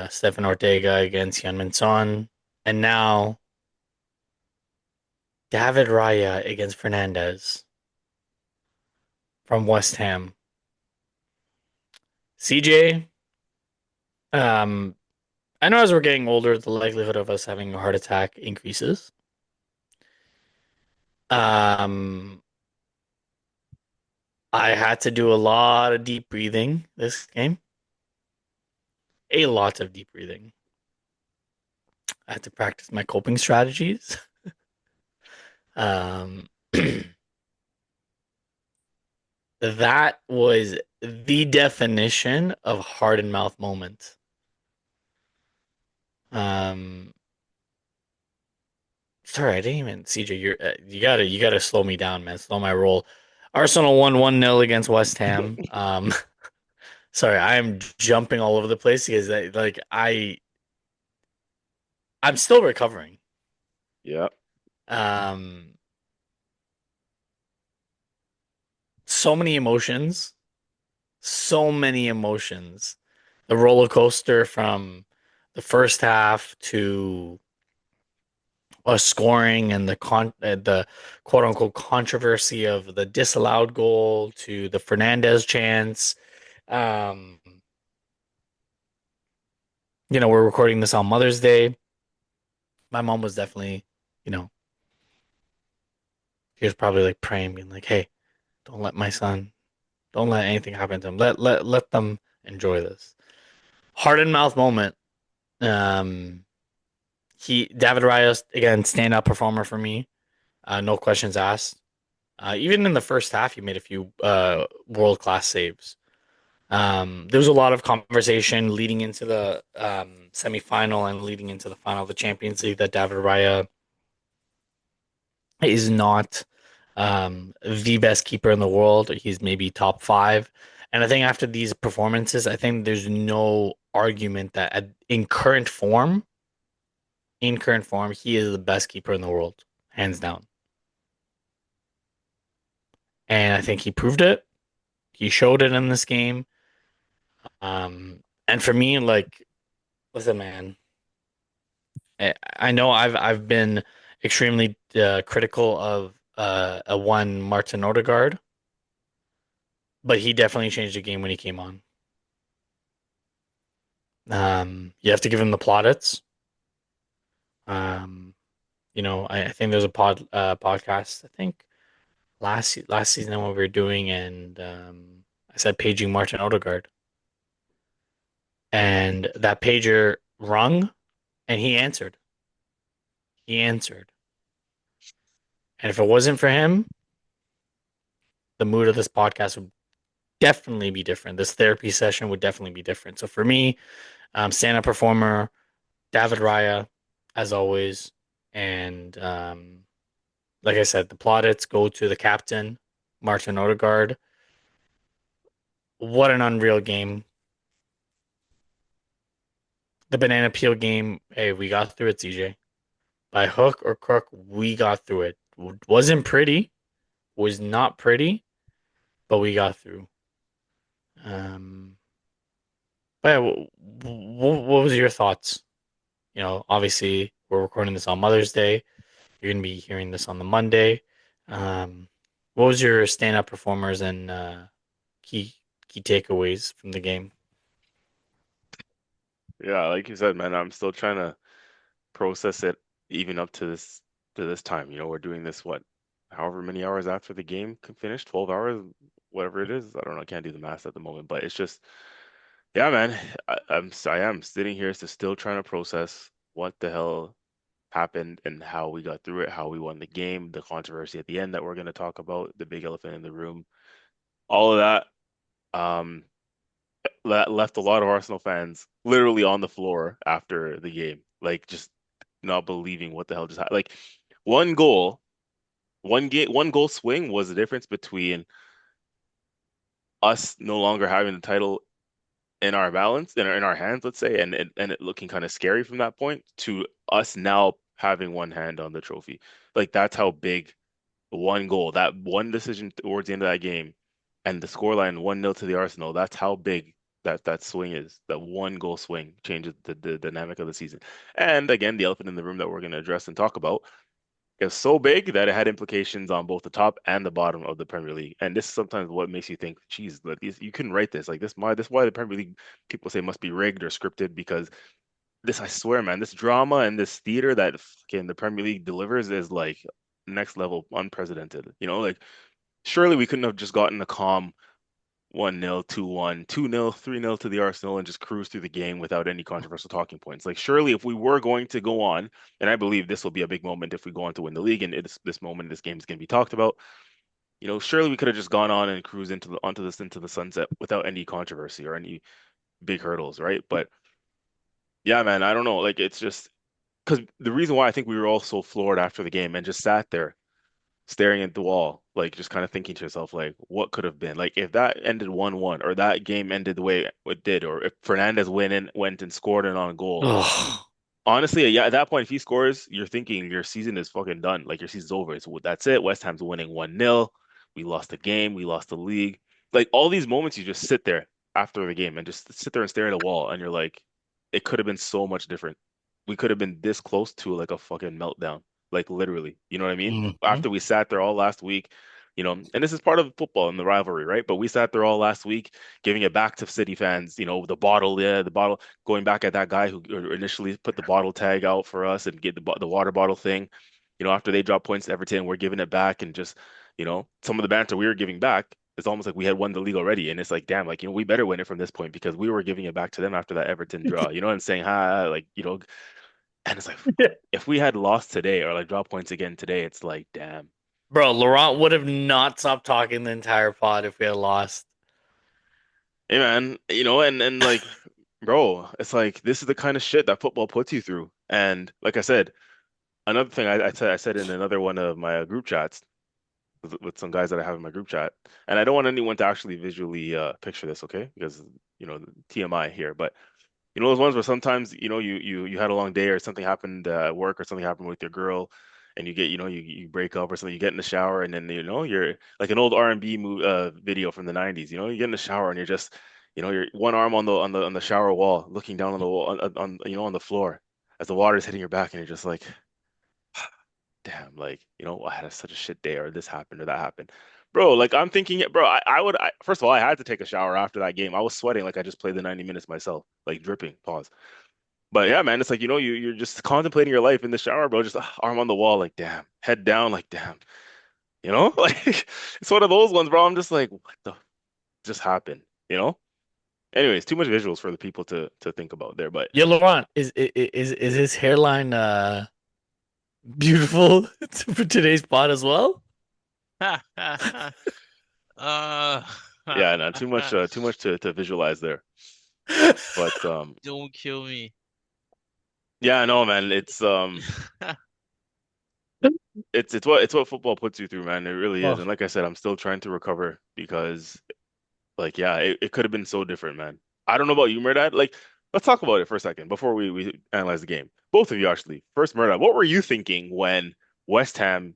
Stefan Ortega against Heung-min Son. And now David Raya against Fernandez from West Ham. CJ, um, I know as we're getting older, the likelihood of us having a heart attack increases. Um, I had to do a lot of deep breathing this game. A lot of deep breathing. I had to practice my coping strategies. Um, that was the definition of heart and mouth moment. Um, Sorry, I didn't even CJ. You gotta slow me down, man. Slow my roll. Arsenal won 1-0 against West Ham. Sorry, I am jumping all over the place because I'm still recovering. Yeah. Um, so many emotions, so many emotions. The roller coaster from the first half to us scoring and the quote unquote controversy of the disallowed goal to the Fernandez chance. Um, we're recording this on Mother's Day. My mom was definitely, you know, she was probably like praying, being like, "Hey, don't let my son, don't let anything happen to him. Let them enjoy this." Heart and mouth moment. Um, David Reyes again, standout performer for me. No questions asked. Even in the first half, he made a few world class saves. There was a lot of conversation leading into the semifinal and leading into the final of the Champions League that David Raya is not the best keeper in the world. He's maybe top five. And I think after these performances, I think there's no argument that in current form, he is the best keeper in the world, hands down. And I think he proved it. He showed it in this game. And for me, like, listen, man, I know I've been extremely critical of a one Martin Odegaard, but he definitely changed the game when he came on. You have to give him the plaudits. Um, I think there's a podcast. I think last season what we were doing, and I said paging Martin Odegaard, and that pager rung, and he answered. He answered, and if it wasn't for him, the mood of this podcast would definitely be different. This therapy session would definitely be different. So for me, stand-up performer David Raya, as always, and like I said, the plaudits go to the captain, Martin Odegaard. What an unreal game. The banana peel game, hey, we got through it, CJ. By hook or crook, we got through it. Wasn't pretty, was not pretty, but we got through. Um, But yeah, what was your thoughts? Obviously we're recording this on Mother's Day. You're gonna be hearing this on the Monday. Um, what was your stand-up performers and key key takeaways from the game? Yeah, like you said, man, I'm still trying to process it even up to this time. We're doing this what, however many hours after the game finished, 12 hours, whatever it is. I don't know, I can't do the math at the moment, but it's just, yeah, man, I am sitting here still trying to process what the hell happened and how we got through it, how we won the game, the controversy at the end that we're going to talk about, the big elephant in the room, all of that. Um, that left a lot of Arsenal fans literally on the floor after the game, like just not believing what the hell just happened. Like one goal, one goal swing was the difference between us no longer having the title in our balance, in our hands, let's say, and it looking kind of scary from that point to us now having one hand on the trophy. Like that's how big one goal, that one decision towards the end of that game, and the scoreline 1-0 to the Arsenal, that's how big that swing is. That one goal swing changes the dynamic of the season. And again, the elephant in the room that we're going to address and talk about is so big that it had implications on both the top and the bottom of the Premier League. And this is sometimes what makes you think, geez, you couldn't write this. Like this why the Premier League people say must be rigged or scripted because this, I swear, man, this drama and this theater that fucking the Premier League delivers is like next level, unprecedented. Like surely we couldn't have just gotten a calm 1-0, 2-1, 2-0, 3-0 to the Arsenal and just cruise through the game without any controversial talking points. Like surely if we were going to go on, and I believe this will be a big moment if we go on to win the league and it's this moment, this game is going to be talked about. Surely we could have just gone on and cruise into the sunset without any controversy or any big hurdles, right? But yeah, man, I don't know. Like it's just because the reason why I think we were all so floored after the game and just sat there staring at the wall, like just kind of thinking to yourself, like, what could have been? Like if that ended 1-1 or that game ended the way it did, or if Fernandez went and scored an on goal. Oh, Honestly, yeah, at that point, if he scores, you're thinking your season is fucking done. Like your season's over. That's it. West Ham's winning 1-0. We lost the game. We lost the league. Like all these moments, you just sit there after the game and just sit there and stare at a wall, and you're like, it could have been so much different. We could have been this close to like a fucking meltdown. Like literally, you know what I mean? mhm. After we sat there all last week, and this is part of football and the rivalry, right? But we sat there all last week giving it back to City fans, the bottle, yeah, the bottle going back at that guy who initially put the bottle tag out for us and get the water bottle thing. After they drop points to Everton, we're giving it back and just, some of the banter we were giving back. It's almost like we had won the league already, and it's like, damn, like we better win it from this point because we were giving it back to them after that Everton draw, and saying hi, like and it's like, if we had lost today or like drop points again today, it's like, damn, Bro, Laurent would have not stopped talking the entire pod if we had lost. hey man, and like, bro, it's like this is the kind of shit that football puts you through, and like I said. Another thing I said in another one of my group chats with some guys that I have in my group chat, and I don't want anyone to actually visually picture this, okay? Because TMI here, but those ones where sometimes you had a long day or something happened at work or something happened with your girl, and you get you break up or something, you get in the shower and then you're like an old R&B video from the 90s, you get in the shower and you're just you're one arm on the shower wall looking down on the wall on the floor as the water is hitting your back and you're just like damn, like, I had such a shit day or this happened or that happened. Bro, like I'm thinking, bro, first of all, I had to take a shower after that game. I was sweating like I just played the 90 minutes myself, like dripping, pause. But yeah, man, it's like, you're just contemplating your life in the shower, bro, just arm on the wall, like, damn, head down, like, damn, like it's one of those ones, bro. I'm just like, what the just happened, you know? Anyways, too much visuals for the people to think about there, but Yeah, Laurent, is his hairline beautiful for today's pod as well? Uh, yeah, no, too much to visualize there. But don't kill me. yeah, no, man, it's what football puts you through, man. It really is. Oh, And like I said, I'm still trying to recover because like yeah, it could have been so different, man. I don't know about you, Murdad. Like, let's talk about it for a second before we analyze the game. Both of you actually. First, Murdad, what were you thinking when West Ham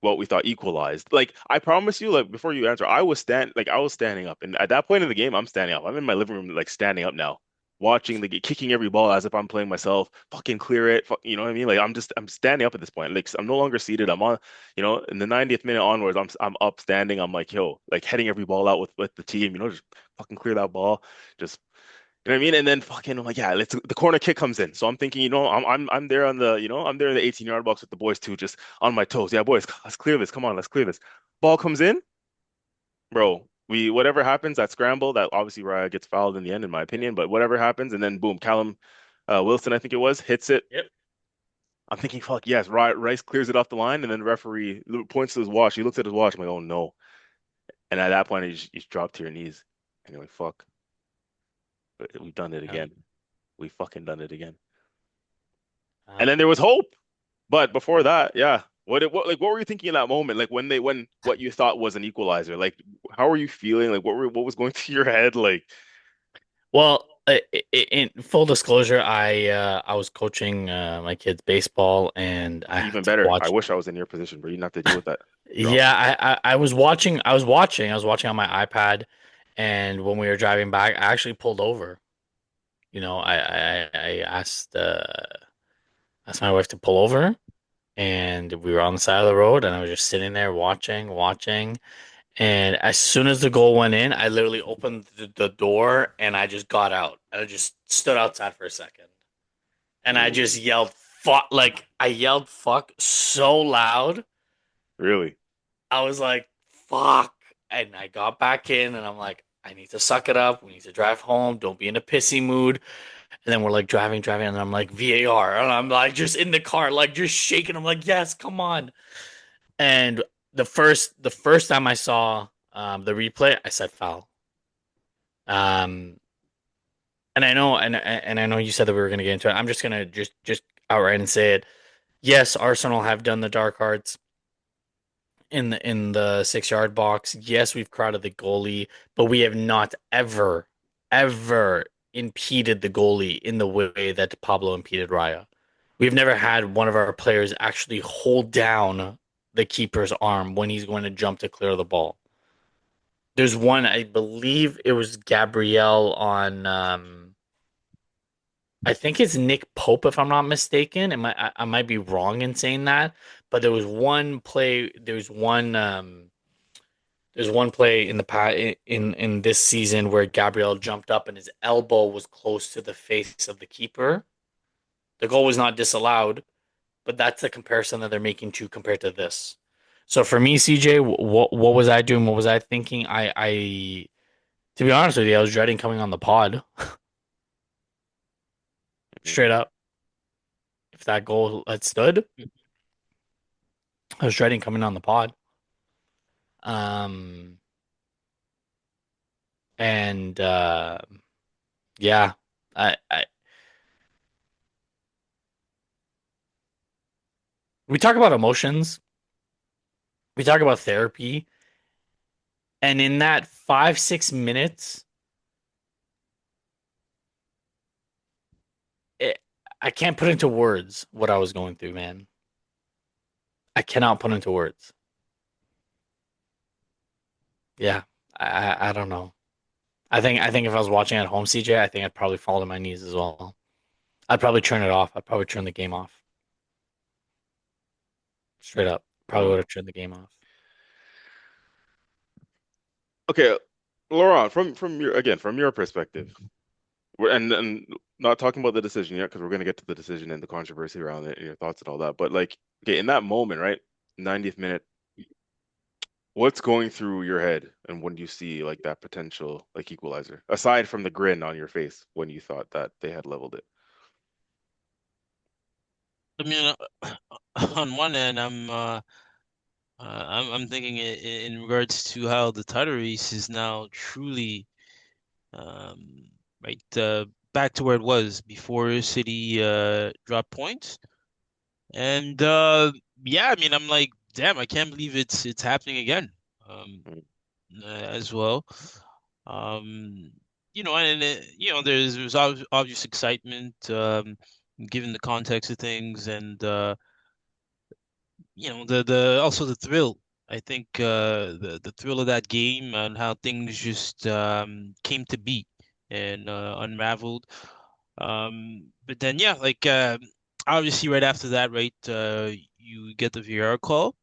what we thought equalized. Like I promise you, like before you answer, I was standing up, and at that point in the game, I'm standing up. I'm in my living room, like standing up now, watching kicking every ball as if I'm playing myself. Fucking clear it, you know what I mean? Like I'm standing up at this point. Like I'm no longer seated. I'm on, in the 90th minute onwards, I'm up standing. I'm like, yo, like heading every ball out with the team. Just fucking clear that ball. Just you know what I mean? And then fucking, I'm like, yeah, the corner kick comes in. So I'm thinking, I'm there on I'm there in the 18-yard box with the boys too, just on my toes. Yeah, boys, let's clear this. Come on, let's clear this. Ball comes in, bro. Whatever happens, that scramble, that obviously Raya gets fouled in the end, in my opinion, but whatever happens, and then boom, Callum Wilson, I think it was, hits it. Yep. I'm thinking, fuck yes, Rice clears it off the line, and then the referee points to his watch. He looks at his watch. I'm like, oh no. And at that point, you just drop to your knees, and you're like, fuck, we've done it Yeah. again. We fucking done it again. And Uh, then there was hope. But before that, yeah. What were you thinking in that moment? Like when what you thought was an equalizer? Like how were you feeling? Like what was going through your head? Like well, in full disclosure, I was coaching my kids baseball, and I had even to better. I watch. wish I was in your position, but you didn't have to deal with that Yeah, drama. I was watching. I was watching on my iPad, and when we were driving back, I actually pulled over. I asked my wife to pull over, and we were on the side of the road, and I was just sitting there watching. And as soon as the goal went in, I literally opened the door and I just got out. And I just stood outside for a second. And I Ooh, just yelled fuck, like I yelled fuck so loud. really? I was like, fuck. And I got back in and I'm like, I need to suck it up. We need to drive home. Don't be in a pissy mood. And then we're like driving, and I'm like VAR. And I'm like just in the car, like just shaking. I'm like, yes, come on. And the first time I saw the replay, I said foul. Um, and I know you said that we were going to get into it. I'm just gonna just outright and say it. Yes, Arsenal have done the dark arts in the 6 yard box. Yes, we've crowded the goalie, but we have not ever impeded the goalie in the way that Pablo impeded Raya. We've never had one of our players actually hold down the keeper's arm when he's going to jump to clear the ball. There's one, I believe it was Gabrielle on I think it's Nick Pope, if I'm not mistaken. I might be wrong in saying that, but there was one play. There's one play in in this season where Gabriel jumped up and his elbow was close to the face of the keeper. The goal was not disallowed, but that's the comparison that they're making to compared to this. So for me, CJ, what was I doing? What was I thinking? I to be honest with you, I was dreading coming on the pod Mhm. straight up. If that goal had stood, I was dreading coming on the pod. Um, and yeah, I we talk about emotions, we talk about therapy, and in that 5 6 minutes, it, I can't put into words what I was going through, man. I cannot put into words. Yeah, I don't know. I think if I was watching at home, CJ, I think I'd probably fall to my knees as well. I'd probably turn it off. I'd probably turn the game off. Straight up, probably would Wow. have turned the game off. Okay, Laurent, from your perspective, and not talking about the decision yet because we're gonna get to the decision and the controversy around it and your thoughts and all that. But like, okay, in that moment, right, 90th minute. What's going through your head and when you see like that potential like equalizer, aside from the grin on your face when you thought that they had leveled it? I mean, on one end, I'm thinking in regards to how the title race is now truly um, right back to where it was before City dropped points. And yeah, I mean, I'm like, damn, I can't believe it's happening again. Um, Mm, as well. Um, and there's obvious excitement given the context of things, and the also the thrill. I think the thrill of that game and how things just came to be and unraveled. But then yeah, like obviously right after that, right, you get the VR call,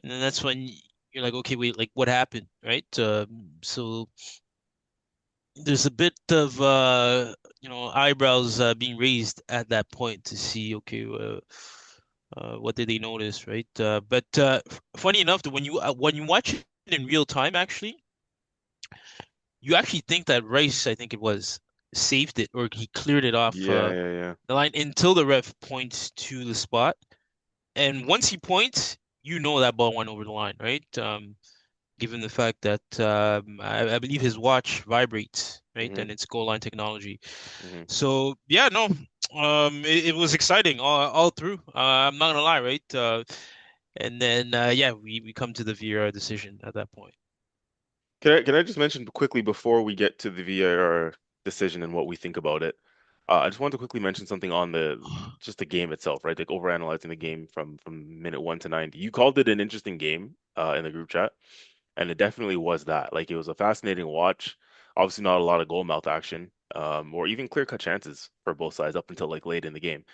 and then that's when you're like, okay, wait, like what happened, right? So there's a bit of eyebrows being raised at that point to see, okay, what did they notice, right? But funny enough, that when you watch it in real time, actually, you actually think that Rice, I think it was, saved it or he cleared it off Yeah, yeah, yeah. the line until the ref points to the spot. And once he points, you know that ball went over the line, right? Given the fact that I believe his watch vibrates, right? Hmm. And it's goal line technology. Hmm. So yeah, no, it was exciting all through. I'm not gonna lie, right? And then yeah, we come to the VR decision at that point. Can I just mention quickly before we get to the VAR decision and what we think about it? I just wanted to quickly mention something on the just the game itself, right? Like overanalyzing the game from minute 1 to 90. You called it an interesting game in the group chat, and it definitely was that. Like it was a fascinating watch. Obviously, not a lot of goal mouth action, or even clear-cut chances for both sides up until like late in the game.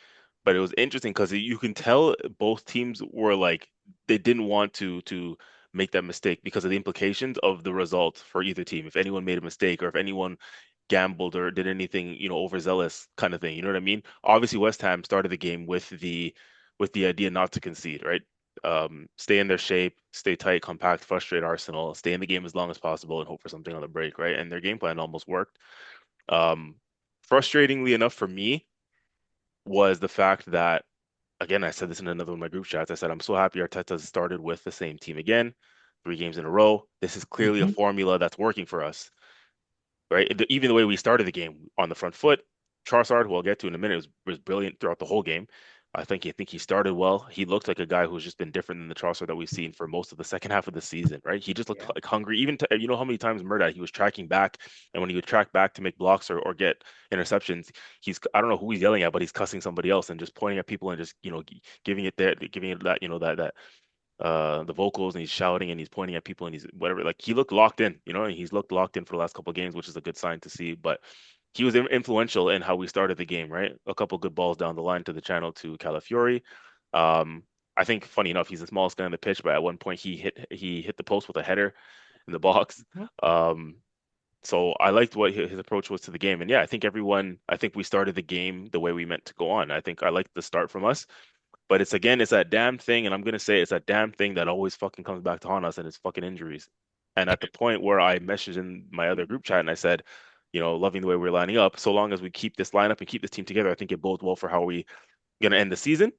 But it was interesting because you can tell both teams were like they didn't want to make that mistake because of the implications of the result for either team. If anyone made a mistake or if anyone gambled or did anything, overzealous kind of thing. You know what I mean? Obviously, West Ham started the game with the idea not to concede, right? Stay in their shape, stay tight, compact, frustrate Arsenal, stay in the game as long as possible, and hope for something on the break, right? And their game plan almost worked. Um, Frustratingly enough for me was the fact that, again, I said this in another one of my group chats. I said, I'm so happy Arteta started with the same team again, 3 games in a row. This is clearly a Hmm. formula that's working for us, right? Even the way we started the game on the front foot, Trossard, who I'll get to in a minute, was brilliant throughout the whole game. I think he started well. He looked like a guy who's just been different than the Trossard that we've seen for most of the second half of the season, right? He just looked Yeah. like hungry. Even you know how many times Murdoch he was tracking back, and when he would track back to make blocks or get interceptions, I don't know who he's yelling at, but he's cussing somebody else and just pointing at people and just giving it that the vocals and he's shouting and he's pointing at people and he's whatever. Like he looked locked in, and he's looked locked in for the last couple of games, which is a good sign to see. But he was influential in how we started the game, right? A couple good balls down the line to the channel to Calafiori. Um, I think funny enough, he's the smallest guy on the pitch, but at one point he hit the post with a header in the box. Mhm. Um, so I liked what his approach was to the game. And yeah, I think we started the game the way we meant to go on. I think I liked the start from us. But it's that damn thing, and I'm gonna say it's that damn thing that always fucking comes back to haunt us, and it's fucking injuries. And at the point where I messaged in my other group chat and I said, loving the way we're lining up, so long as we keep this lineup and keep this team together, I think it bodes well for how we gonna end the season.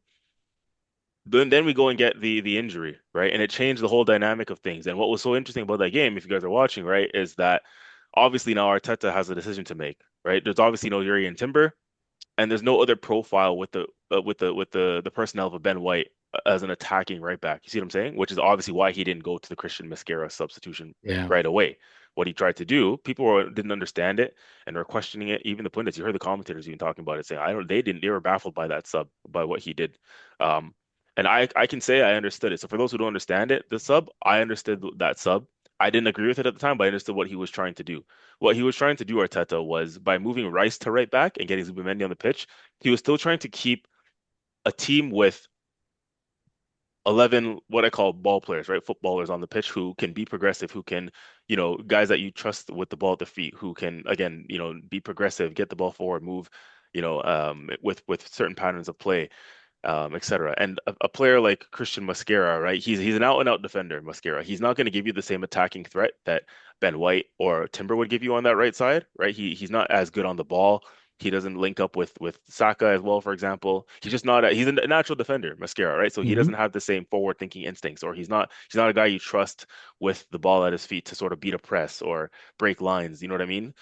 Then we go and get the injury, right? And it changed the whole dynamic of things. And what was so interesting about that game, if you guys are watching, right, is that obviously now Arteta has a decision to make, right? There's obviously no Yuri and Timber and there's no other profile with the personnel of a Ben White as an attacking right back. You see what I'm saying? Which is obviously why he didn't go to the Christian Mascara substitution Yeah. right away. What he tried to do, didn't understand it and were questioning it. Even the pundits, you heard the commentators even talking about it, saying, "I don't." They were baffled by that sub, by what he did. Um, and I can say I understood it. So for those who don't understand it, the sub, I understood that sub. I didn't agree with it at the time, but I understood what he was trying to do. What he was trying to do, Arteta, was by moving Rice to right back and getting Zubimendi on the pitch, he was still trying to keep a team with 11 what I call ball players, right? Footballers on the pitch who can be progressive, who can, guys that you trust with the ball at the feet, who can again, be progressive, get the ball forward, move, with certain patterns of play, etc. And a player like Christian Mascara, right? He's an out and out defender, Mascara. He's not going to give you the same attacking threat that Ben White or Timber would give you on that right side, right? He's not as good on the ball. He doesn't link up with Saka as well, for example. He's just not he's a natural defender, Mascara, right? So he Hmm. doesn't have the same forward thinking instincts, or he's not a guy you trust with the ball at his feet to sort of beat a press or break lines. You know what I mean?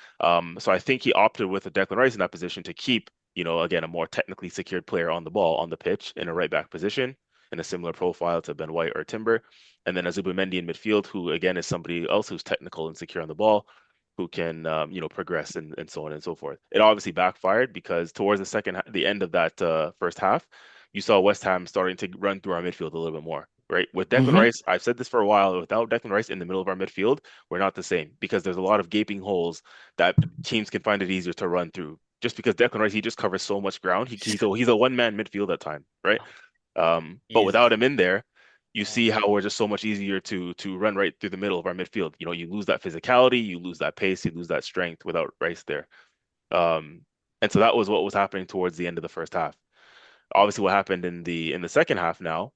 So I think he opted with a Declan Rice in that position to keep again, a more technically secured player on the ball on the pitch in a right back position in a similar profile to Ben White or Timber. And then Azubumendi in midfield, who again is somebody else who's technical and secure on the ball, who can progress and so on and so forth. It obviously backfired because towards the end of that first half, you saw West Ham starting to run through our midfield a little bit more, right? With Declan Mm-hmm. Rice, I've said this for a while, without Declan Rice in the middle of our midfield, we're not the same because there's a lot of gaping holes that teams can find it easier to run through. Just because Declan Rice, he just covers so much ground. He's a one-man midfield at time, right? But He's without him in there, you oh, see how we're just so much easier to run right through the middle of our midfield. You know, you lose that physicality, you lose that pace, you lose that strength without Rice there. Um, and so that was what was happening towards the end of the first half. Obviously, what happened in the second half now,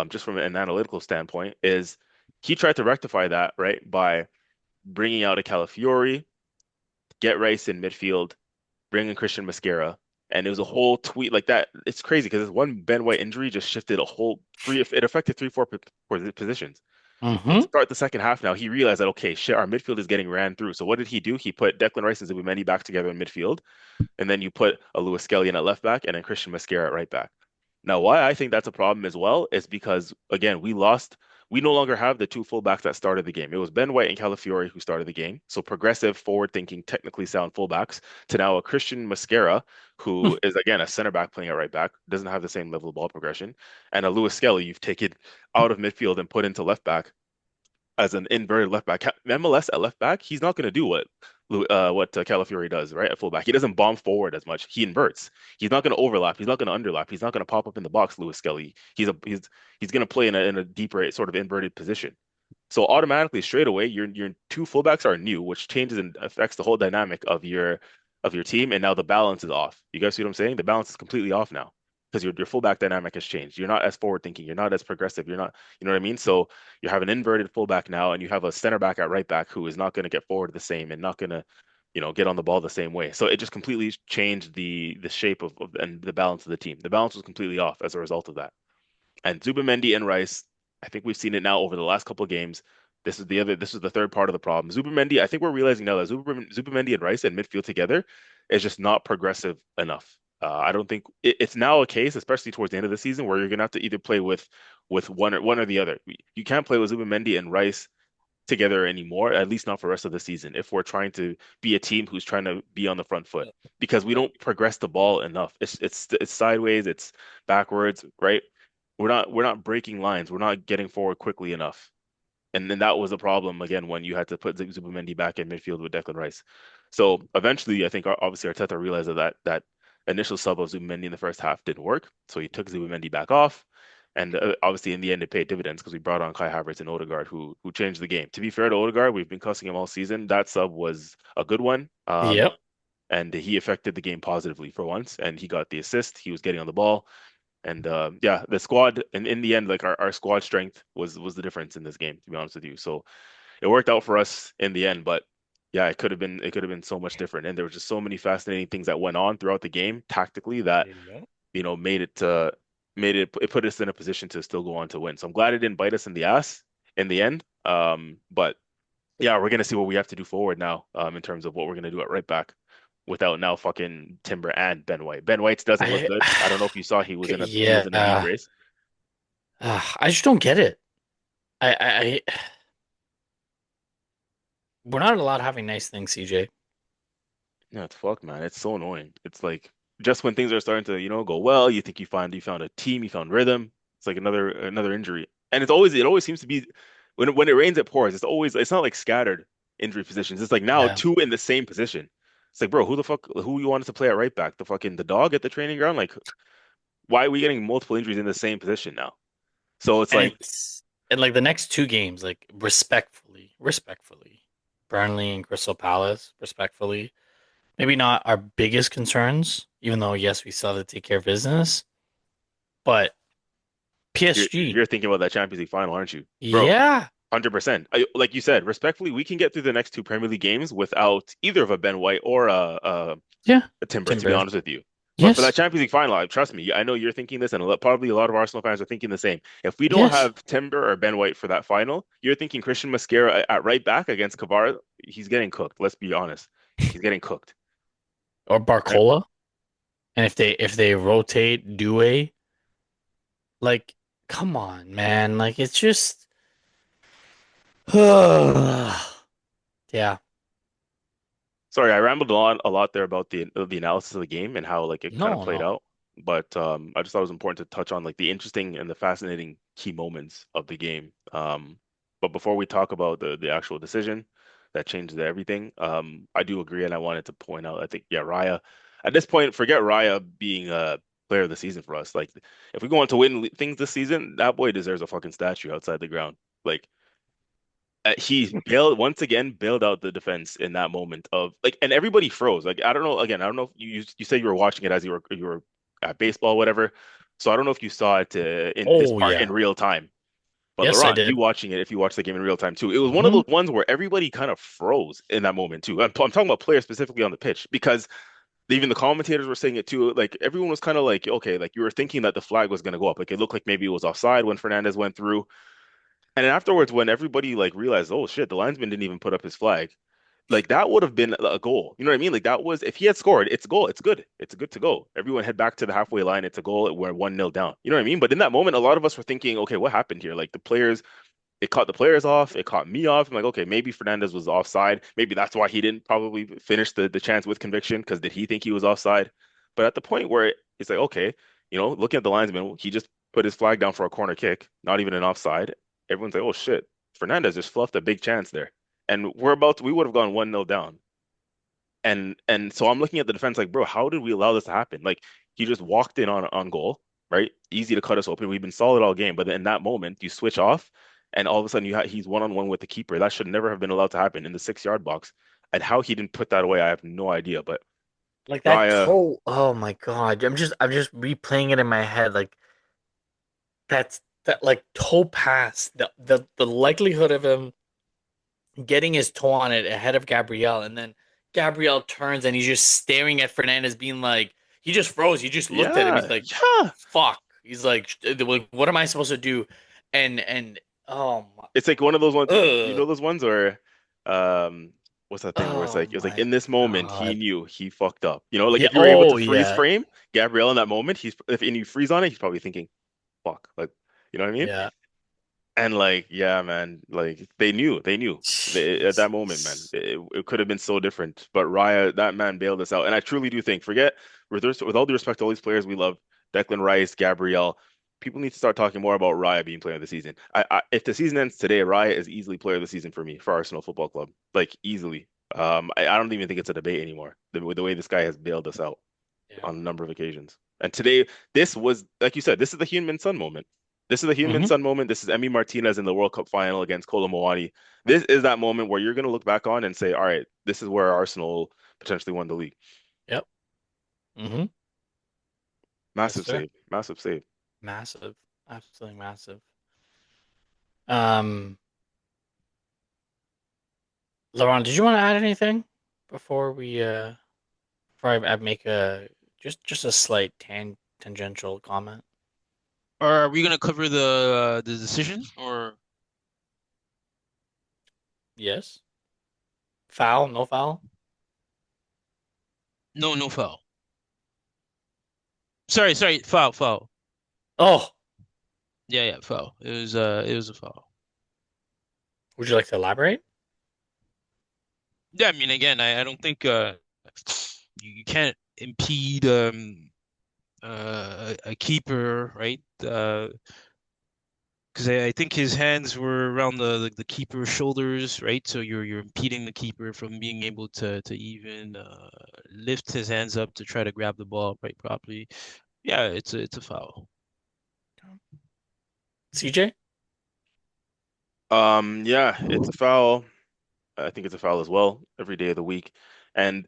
just from an analytical standpoint, is he tried to rectify that, right, by bringing out a Calafiori, get Rice in midfield, bring in Christian Mascara, and it was a whole tweet like that. It's crazy because this one Ben White injury just shifted a whole three. It affected three, four positions. To mm-hmm. start the second half now, he realized that okay, shit, our midfield is getting ran through. So what did he do? He put Declan Rice and Zubimendi back together in midfield, and then you put a Lewis Skelly in at left back and then Christian Mascara at right back. Now, why I think that's a problem as well is because again, we no longer have the two fullbacks that started the game. It was Ben White and Calafiori who started the game. So progressive, forward-thinking, technically sound fullbacks to now a Christian Mascara, who is again a center back playing at right back, doesn't have the same level of ball progression, and a Lewis Skelly you've taken out of midfield and put into left back as an inverted left back. MLS at left back, he's not going to do what Calafiori does, right? At fullback, he doesn't bomb forward as much. He inverts. He's not going to overlap. He's not going to underlap. He's not going to pop up in the box. Lewis Skelly. He's going to play in a deeper sort of inverted position. So automatically, straight away, your two fullbacks are new, which changes and affects the whole dynamic of your team. And now the balance is off. You guys see what I'm saying? The balance is completely off now because your fullback dynamic has changed. You're not as forward thinking. You're not as progressive. You're not, you know what I mean? So you have an inverted fullback now, and you have a center back at right back who is not going to get forward the same and not going to, get on the ball the same way. So it just completely changed the shape of and the balance of the team. The balance was completely off as a result of that. And Zubimendi and Rice, I think we've seen it now over the last couple of games. This is the third part of the problem. Zubimendi, I think we're realizing now that Zubimendi and Rice and midfield together is just not progressive enough. I don't think it's now a case, especially towards the end of the season, where you're gonna have to either play with one or the other. You can't play with Zubimendi and Rice together anymore, at least not for the rest of the season, if we're trying to be a team who's trying to be on the front foot, because we don't progress the ball enough. It's sideways, it's backwards, right? We're not breaking lines. We're not getting forward quickly enough. And then that was a problem again when you had to put Zubimendi back in midfield with Declan Rice. So eventually, I think obviously Arteta realized that initial sub of Zubimendi in the first half didn't work. So he took Zubimendi back off. And obviously, in the end, it paid dividends because we brought on Kai Havertz and Odegaard, who changed the game. To be fair to Odegaard, we've been cussing him all season. That sub was a good one, Yep. and he affected the game positively for once. And he got the assist. He was getting on the ball. And yeah, the squad, and in the end, like our squad strength was the difference in this game, to be honest with you. So it worked out for us in the end, but yeah, it could have been so much different. And there were just so many fascinating things that went on throughout the game tactically that Yep. it put us in a position to still go on to win. So I'm glad it didn't bite us in the ass in the end. But yeah, we're gonna see what we have to do forward now, in terms of what we're gonna do at right back without now fucking Timber and Ben White. Ben White's doesn't look I good. I don't know if you saw he was in a knee yeah. brace. I just don't get it. We're not allowed having nice things, CJ. Yeah, it's fuck, man. It's so annoying. It's like just when things are starting to, go well, you think you found a team, you found rhythm. It's like another injury. And it always seems to be when it rains, it pours. It's not like scattered injury positions. It's like now Yeah. two in the same position. It's like, bro, who you wanted to play at right back? The dog at the training ground? Like, why are we getting multiple injuries in the same position now? So it's And like it's and like the next two games, like respectfully, Burnley and Crystal Palace, respectfully, maybe not our biggest concerns, even though yes, we still have to take care of business. But you're PSG, you're thinking about that Champions League final, aren't you? Bro, yeah, 100%. Like you said, respectfully, we can get through the next two Premier League games without either of a Ben White or yeah, a Timbers, to be Timber, honest with you. But for that yes, Champions League final, trust me, I know you're thinking this, and probably a lot of Arsenal fans are thinking the same. If we don't yes, have Timber or Ben White for that final, you're thinking Christian Mascara at right back against Kvara. He's getting cooked. Let's be honest. He's getting cooked. or Right? Barcola. And if they rotate Due, like, come on, man, like it's just, yeah, Sorry, I rambled on a lot there about the analysis of the game and how like it kind of no, played no, out. but I just thought it was important to touch on like the interesting and the fascinating key moments of the game. But before we talk about the actual decision that changed everything, I do agree, and I wanted to point out, I think, yeah, Raya, at this point, forget Raya being a player of the season for us. Like, if we go on to win things this season, that boy deserves a fucking statue outside the ground. Like, he bailed once again, bailed out the defense in that moment of like, and everybody froze. Like, I don't know. Again, I don't know if you said you were watching it as you were at baseball, whatever. So I don't know if you saw it in this Oh part in yeah. real time. But Yes, I Laurent, you did. watching it, if you watch the game in real time too, it was one of Hmm. those ones where everybody kind of froze in that moment too. I'm talking about players specifically on the pitch because even the commentators were saying it too. Like everyone was kind of like, okay, like you were thinking that the flag was going to go up. Like it looked like maybe it was offside when Fernandez went through. And then afterwards, when everybody like realized, oh shit, the linesman didn't even put up his flag, like that would have been a goal. You know what I mean? Like that was if he had scored, it's a goal. It's good. It's good to go. Everyone head back to the halfway line. It's a goal. We're 1-0 down. You know what I mean? But in that moment, a lot of us were thinking, okay, what happened here? Like the players, it caught the players off. It caught me off. I'm like, okay, maybe Fernandez was offside. Maybe that's why he didn't probably finish the chance with conviction because did he think he was offside? But at the point where it's like, okay, looking at the linesman, he just put his flag down for a corner kick, not even an offside. Everyone's like, oh shit, Fernandez just fluffed a big chance there. And we would have gone 1-0 down. And so I'm looking at the defense like, bro, how did we allow this to happen? Like he just walked in on goal, right? Easy to cut us open. We've been solid all game, but in that moment, you switch off, and all of a sudden he's one-on-one with the keeper. That should never have been allowed to happen in the 6 yard box. And how he didn't put that away, I have no idea. But Like that Raya, toe. Oh my god. I'm just replaying it in my head. Like that like toe pass. The likelihood of him getting his toe on it ahead of Gabriel, and then Gabriel turns and he's just staring at Fernandez, being like, he just froze. He just looked at him. He's yeah, like, yeah. "Fuck." He's like, "What am I supposed to do?" And oh It's like one of those ones, my, those ones where, um, what's that thing where oh it was like my in this moment he god. knew he fucked up. Like Yeah. if you were able to Oh freeze yeah. frame Gabriel in that moment, he's if and you freeze on it, he's probably thinking, fuck, like, you know what I mean? Yeah. And like, yeah, man, like they knew at that moment, man, Jesus. it could have been so different. But Raya, that man bailed us out, and I truly do think, with all due respect to all these players we love, Declan Rice, Gabriel, people need to start talking more about Raya being player of the season. If the season ends today, Raya is easily player of the season for me for Arsenal Football Club, like easily. I don't even think it's a debate anymore. The way this guy has bailed us out Yeah. on a number of occasions. And today, this was, like you said, this is the Heung-min Son moment. This is the Heung-min Hmm. Son moment. This is Emi Martinez in the World Cup final against Kolo Muani. This is that moment where you're going to look back on and say, all right, this is where Arsenal potentially won the league. Yep. Hmm. Yes, Massive sir. save. Massive save. Massive. Absolutely massive. Um, Laurent, did you want to add anything before before I make a just a slight tangential comment? Are we gonna cover the decision or Yes. Foul? No foul? no? No foul. Sorry, foul, foul. Oh, Yeah, foul. It was a foul. would you like to elaborate? Yeah, I mean, again, I don't think you can't impede a keeper, right? Because I think his hands were around the keeper's shoulders, right? So you're impeding the keeper from being able to even lift his hands up to try to grab the ball right properly. Yeah, it's a foul. CJ? Yeah, it's a foul. I think it's a foul as well every day of the week. And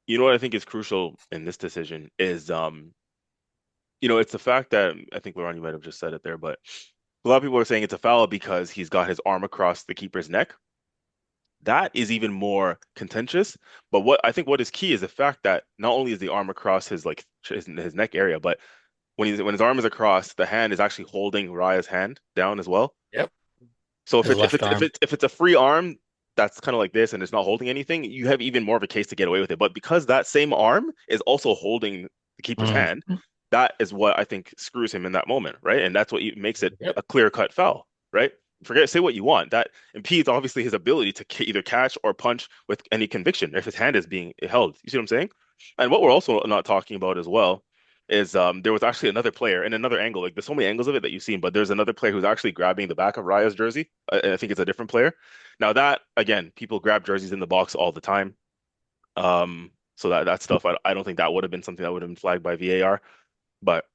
you know what I think is crucial in this decision is, it's the fact that I think Laurent, you might have just said it there, but a lot of people are saying it's a foul because he's got his arm across the keeper's neck. That is even more contentious. But what is key is the fact that not only is the arm across his neck area, but when his arm is across, the hand is actually holding Raya's hand down as well. Yep. So if His it's if left it's if arm. it's if it's a free arm that's kind of like this and it's not holding anything, you have even more of a case to get away with it. But because that same arm is also holding the keeper's Mm. hand, that is what I think screws him in that moment, right? And that's what makes it Yep. a clear-cut foul, right? Say what you want. That impedes obviously his ability to either catch or punch with any conviction if his hand is being held. You see what I'm saying? And what we're also not talking about as well. is there was actually another player in another angle. Like there's so many angles of it that you've seen, but there's another player who's actually grabbing the back of Raya's jersey. I think it's a different player. Now that again, people grab jerseys in the box all the time. So that stuff, I don't think that would have been something that would have been flagged by VAR. But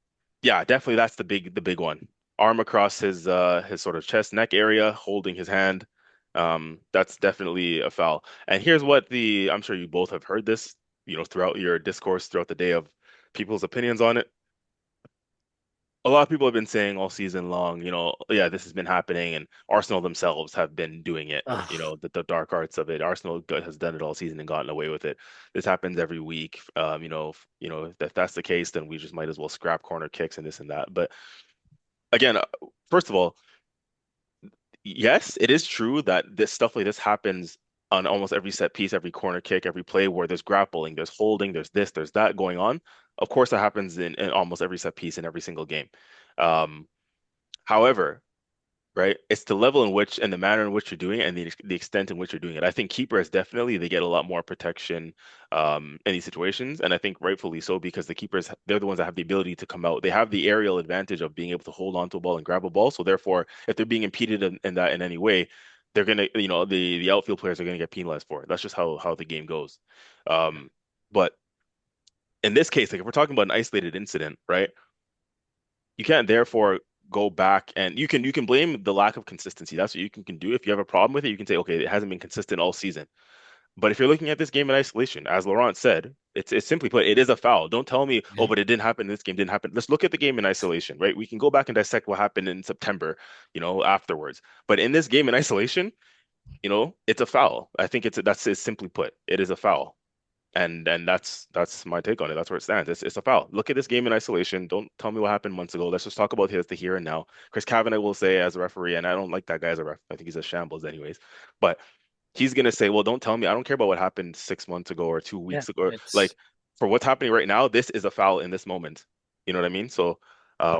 yeah, definitely that's the big one. Arm across his sort of chest neck area, holding his hand. That's definitely a foul. And here's what I'm sure you both have heard this, throughout your discourse throughout the day of people's opinions on it. A lot of people have been saying all season long, yeah, this has been happening, and Arsenal themselves have been doing it. Ugh. The dark arts of it. Arsenal has done it all season and gotten away with it. This happens every week. If that's the case, then we just might as well scrap corner kicks and this and that. But again, first of all, yes, it is true that this stuff like this happens on almost every set piece, every corner kick, every play where there's grappling, there's holding, there's this, there's that going on. Of course, that happens in almost every set piece in every single game. Um, However, right, it's the level in which and the manner in which you're doing it and the extent in which you're doing it. I think keepers definitely they get a lot more protection in these situations, and I think rightfully so because the keepers they're the ones that have the ability to come out. They have the aerial advantage of being able to hold onto a ball and grab a ball. So therefore, if they're being impeded in that in any way, they're gonna, the outfield players are gonna get penalized for it. That's just how the game goes. But in this case, like if we're talking about an isolated incident, right? You can't therefore go back and you can blame the lack of consistency. That's what you can do. If you have a problem with it, you can say, okay, it hasn't been consistent all season. But if you're looking at this game in isolation, as Laurent said, it's simply put, it is a foul. Don't tell me, oh, Yeah. but it didn't happen. This game didn't happen. Let's look at the game in isolation, right? We can go back and dissect what happened in September, afterwards. But in this game in isolation, it's a foul. I think that's simply put, it is a foul. And that's my take on it. That's where it stands. It's a foul. Look at this game in isolation. Don't tell me what happened months ago. Let's just talk about the here and now. Chris Kavanagh will say as a referee, and I don't like that guy as a ref. I think he's a shambles anyways. But he's gonna say, well, don't tell me. I don't care about what happened 6 months ago or two Yeah. weeks ago. It's Like for what's happening right now, this is a foul in this moment. You know what I mean? So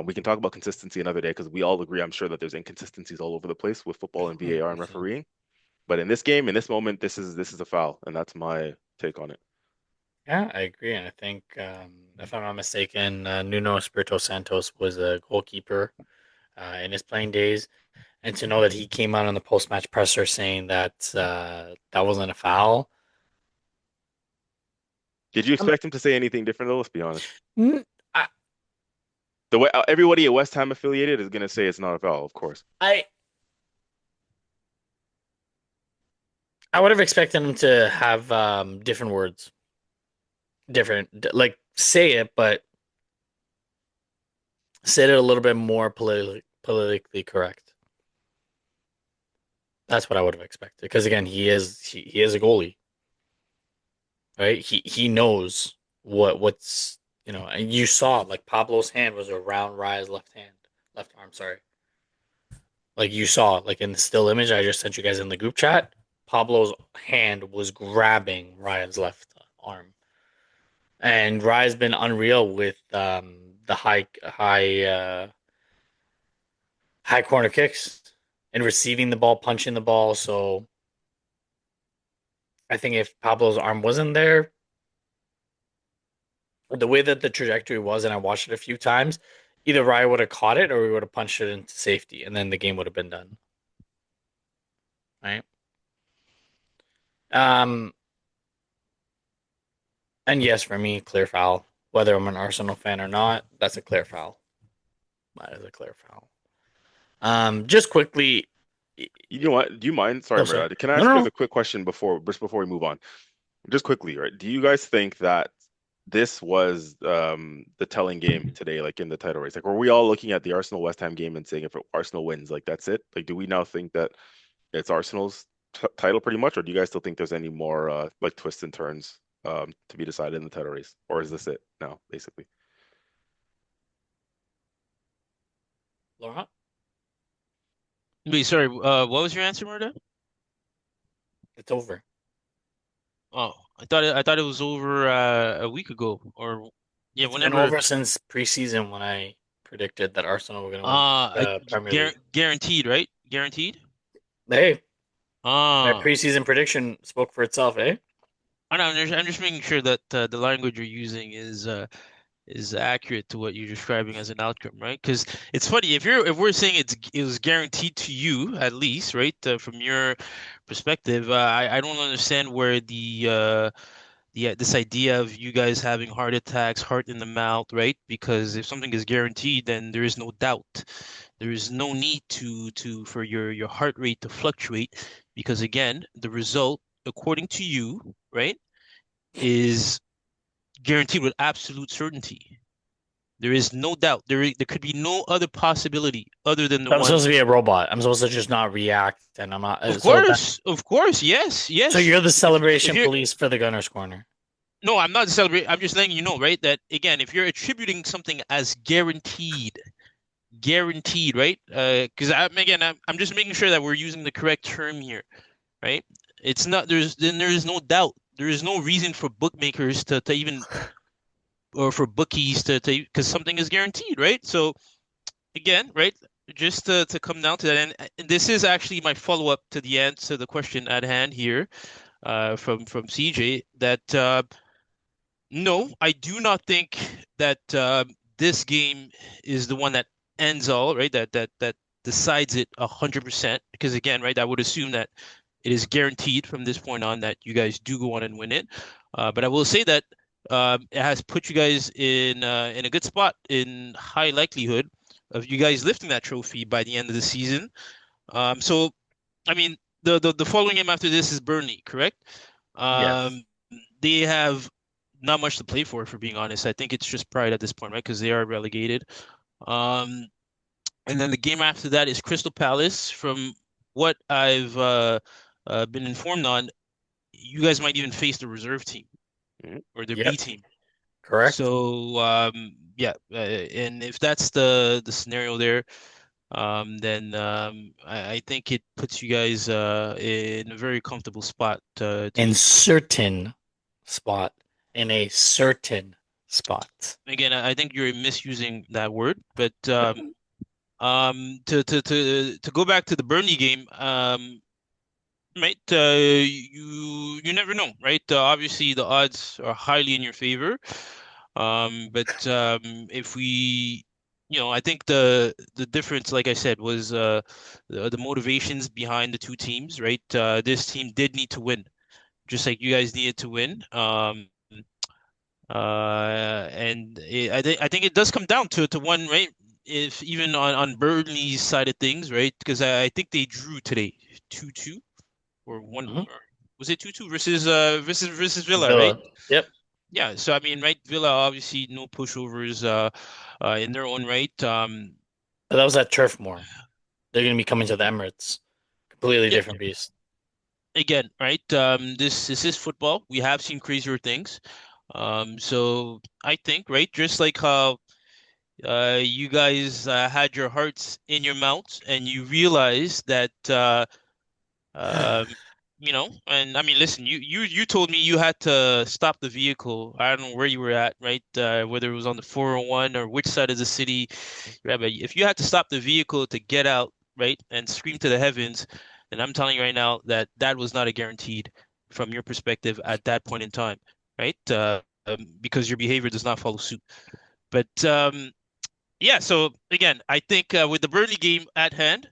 we can talk about consistency another day because we all agree, I'm sure, that there's inconsistencies all over the place with football and VAR and 100%. refereeing. But in this game, in this moment, this is a foul, and that's my take on it. Yeah, I agree. And I think, if I'm not mistaken, Nuno Espirito Santos was a goalkeeper in his playing days. And to know that he came out on the post match presser saying that that wasn't a foul. Did you Um, expect him to say anything different though? Let's be honest. n- I, The way everybody at West Ham affiliated is gonna say it's not a foul, of course. I I would have expected him to have different words, like say it, but say it a little bit more politically correct. That's what I would have expected. Because again, he is a goalie, right? He knows what's and you saw like Pablo's hand was around Raya's left arm. Sorry, like you saw like in the still image I just sent you guys in the group chat. Pablo's hand was grabbing Raya's left arm, and Raya's been unreal with the high corner kicks and receiving the ball, punching the ball. So I think if Pablo's arm wasn't there, the way that the trajectory was, and I watched it a few times, either Raya would have caught it or we would have punched it into safety, and then the game would have been done. Right. Um. And yes, for me, clear foul. Whether I'm an Arsenal fan or not, that's a clear foul. That is a clear foul. Just quickly. You know what? Do you mind? Sorry, Oh, sorry. Murad. Can I No, ask no, you guys no. a quick question just before we move on? Just quickly, right? Do you guys think that this was the telling game today, like in the title race? Like, were we all looking at the Arsenal West Ham game and saying if Arsenal wins, like that's it? Like, do we now think that it's Arsenal's t title pretty much, or do you guys still think there's any more like twists and turns to be decided in the title race, or is this it now, basically? Laurent, Wait, sorry. What was your answer, Murda? it's over. Oh, I thought it was over a week ago, or yeah, It's been whenever. over since preseason when I predicted that Arsenal were going to win the Premier League. Guaranteed, right? Guaranteed. Hey, my Ah, preseason prediction spoke for itself, eh? I know. I'm just making sure that the language you're using is is accurate to what you're describing as an outcome, right? Because it's funny if we're saying it was guaranteed to you at least, right? From your perspective, I don't understand where the this idea of you guys having heart attacks, heart in the mouth, right? Because if something is guaranteed, then there is no doubt. There is no need to for your heart rate to fluctuate because again, the result, according to you, right, is guaranteed with absolute certainty. There is no doubt. There could be no other possibility other than the I'm one. supposed to be a robot. I'm supposed to just not react, and I'm not. Of course, yes, So yes. you're the If celebration you're police for the Gunners Corner. no, I'm not celebrating. I'm just letting you know, right? That again, if you're attributing something as guaranteed, right? Because I'm just making sure that we're using the correct term here, right? It's not. There is no doubt. There is no reason for bookmakers to even or for bookies to because something is guaranteed, right? So again, right? Just to come down to that, and this is actually my follow-up to the answer, the question at hand here, from CJ. That no, I do not think that this game is the one that ends all, right? That decides it 100%. Because again, right, I would assume that it is guaranteed from this point on that you guys do go on and win it. But I will say that it has put you guys in a good spot in high likelihood of you guys lifting that trophy by the end of the season. So I mean, the following game after this is Burnley, correct? Yes. Um, they have not much to play for being honest. I think it's just pride at this point, right? Because they are relegated. Um, and then the game after that is Crystal Palace. From what I've been informed on, you guys might even face the reserve team Mhm. or their B Yep. team. Correct. So yeah, and if that's the scenario there, then I think it puts you guys in a very comfortable spot to In be. certain spot. In a certain spot. Again, I think you're misusing that word, but to go back to the Burnley game, right? You never know, right? Obviously, the odds are highly in your favor. But if we, I think the difference, like I said, was the motivations behind the two teams, right? This team did need to win, just like you guys needed to win. And I think it does come down to one, right? If even on Burnley's side of things, right? Because I think they drew today 2-2 or one Mhm. or was it 2-2 versus Villa, right? Villa. Yep. Yeah, so I mean, right, Villa obviously no pushovers in their own right. But that was at Turf Moor. They're going to be coming to the Emirates. Completely Yeah, different beast. again, right? This is football. We have seen crazier things. So I think, right, just like how you guys had your hearts in your mouths and you realized that Um, and I mean, listen, you told me you had to stop the vehicle. I don't know where you were at, right? Whether it was on the 401 or which side of the city you're at, but if you had to stop the vehicle to get out, right, and scream to the heavens, then I'm telling you right now that that was not a guaranteed from your perspective at that point in time, right? Because your behavior does not follow suit. But yeah, so again, I think with the Burnley game at hand,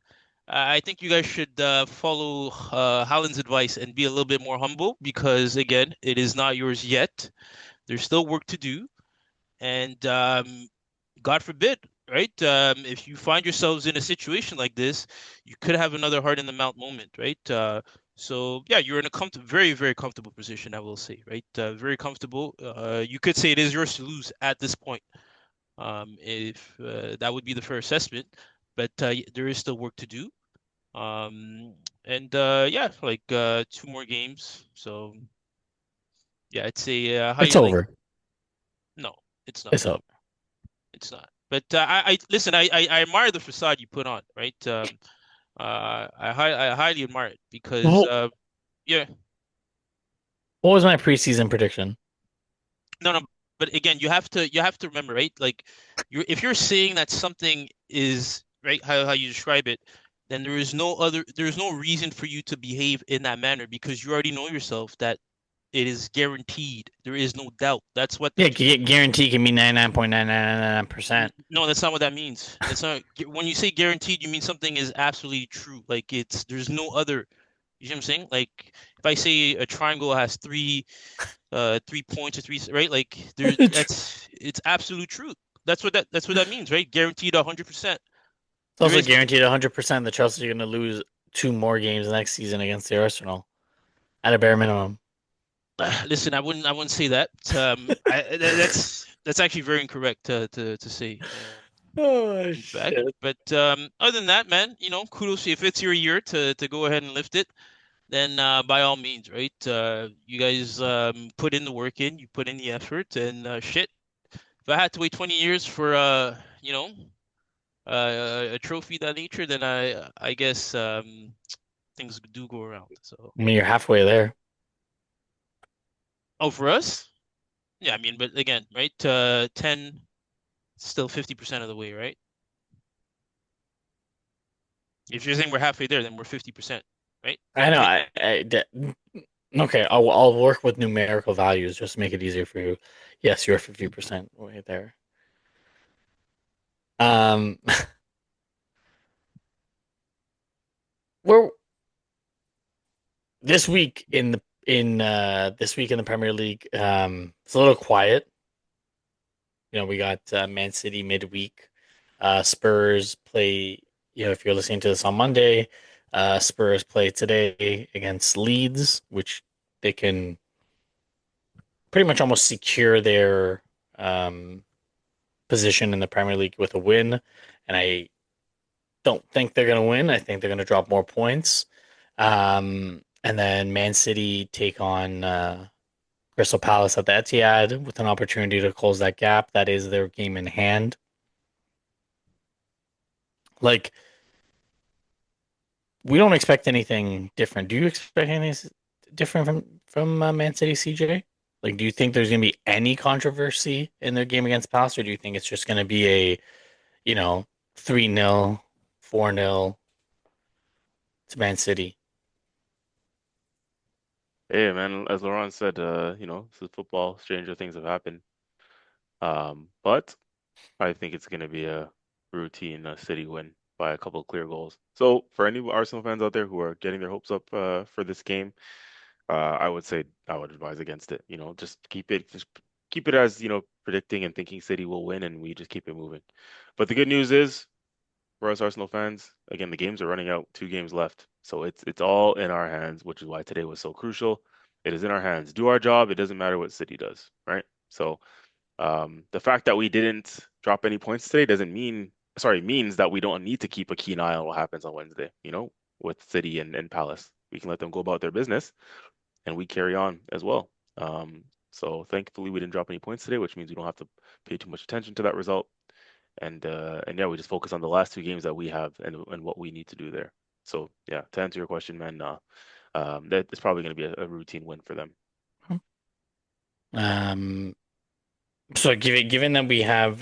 I think you guys should follow Haaland's advice and be a little bit more humble because, again, it is not yours yet. There's still work to do. And God forbid, right? If you find yourselves in a situation like this, you could have another heart in the mouth moment, right? So yeah, you're in a very, very comfortable position, I will say, right? Very comfortable. You could say it is yours to lose at this point. If that would be the fair assessment, but there is still work to do. And yeah, like two more games. So yeah, I'd say It's highly like over. no, it's not. It's over. It's not. But I listen. I admire the facade you put on, right? I highly admire it because What yeah, was my preseason prediction? no. But again, you have to remember, right? Like if you're saying that something is right, how you describe it, then there is no reason for you to behave in that manner because you already know yourself that It is guaranteed. There is no doubt. That's what the Yeah, guarantee can be 99.999%. no, that's not what that means. That's not when you say guaranteed, you mean something is absolutely true. Like there's no other. You know what I'm saying? Like if I say a triangle has three points or three, right? Like there It's that's it's absolute truth. That's what that means, right? Guaranteed 100%. There also is guaranteed 100% that Chelsea are going to lose two more games next season against the Arsenal at a bare minimum. listen, I wouldn't say that. That's actually very incorrect to say. Oh In fact, shit! but other than that, man, kudos if it's your year to go ahead and lift it, then by all means, right? You guys put in the work in, you put in the effort, and shit. If I had to wait 20 years for a trophy that nature, then I guess things do go around. So, I mean, you're halfway there. oh, for us, yeah, I mean, but again, right? 10, still 50% of the way, right? If you're saying we're halfway there, then we're 50%, right? I know. Right? Okay, I'll work with numerical values just to make it easier for you. Yes, you're 50% way there. Um, we're this week in the Premier League. It's a little quiet. We got Man City midweek. Spurs play. If you're listening to this on Monday, Spurs play today against Leeds, which they can pretty much almost secure their um, position in the Premier League with a win. And I don't think they're going to win. I think they're going to drop more points. And then Man City take on Crystal Palace at the Etihad with an opportunity to close that gap. That is their game in hand. Like, we don't expect anything different. Do you expect anything different from Man City, CJ? Like, do you think there's going to be any controversy in their game against Palace, or do you think it's just going to be a, you know, 3-0, 4-0 to Man City? Hey, man, as Laurent said, this is football. Stranger things have happened. But I think it's going to be a routine City win by a couple of clear goals. So for any Arsenal fans out there who are getting their hopes up for this game, I would say I would advise against it. Just keep it as, predicting and thinking City will win, and we just keep it moving. But the good news is for us Arsenal fans, again, the games are running out, 2 games left. So it's all in our hands, which is why today was so crucial. It is in our hands. Do our job. It doesn't matter what City does, right? So the fact that we didn't drop any points today means that we don't need to keep a keen eye on what happens on Wednesday, with City and Palace. We can let them go about their business and we carry on as well. So thankfully we didn't drop any points today, which means we don't have to pay too much attention to that result. And yeah, we just focus on the last 2 games that we have and what we need to do there. So yeah, to answer your question, man, that is probably going to be a routine win for them. Um, so given that we have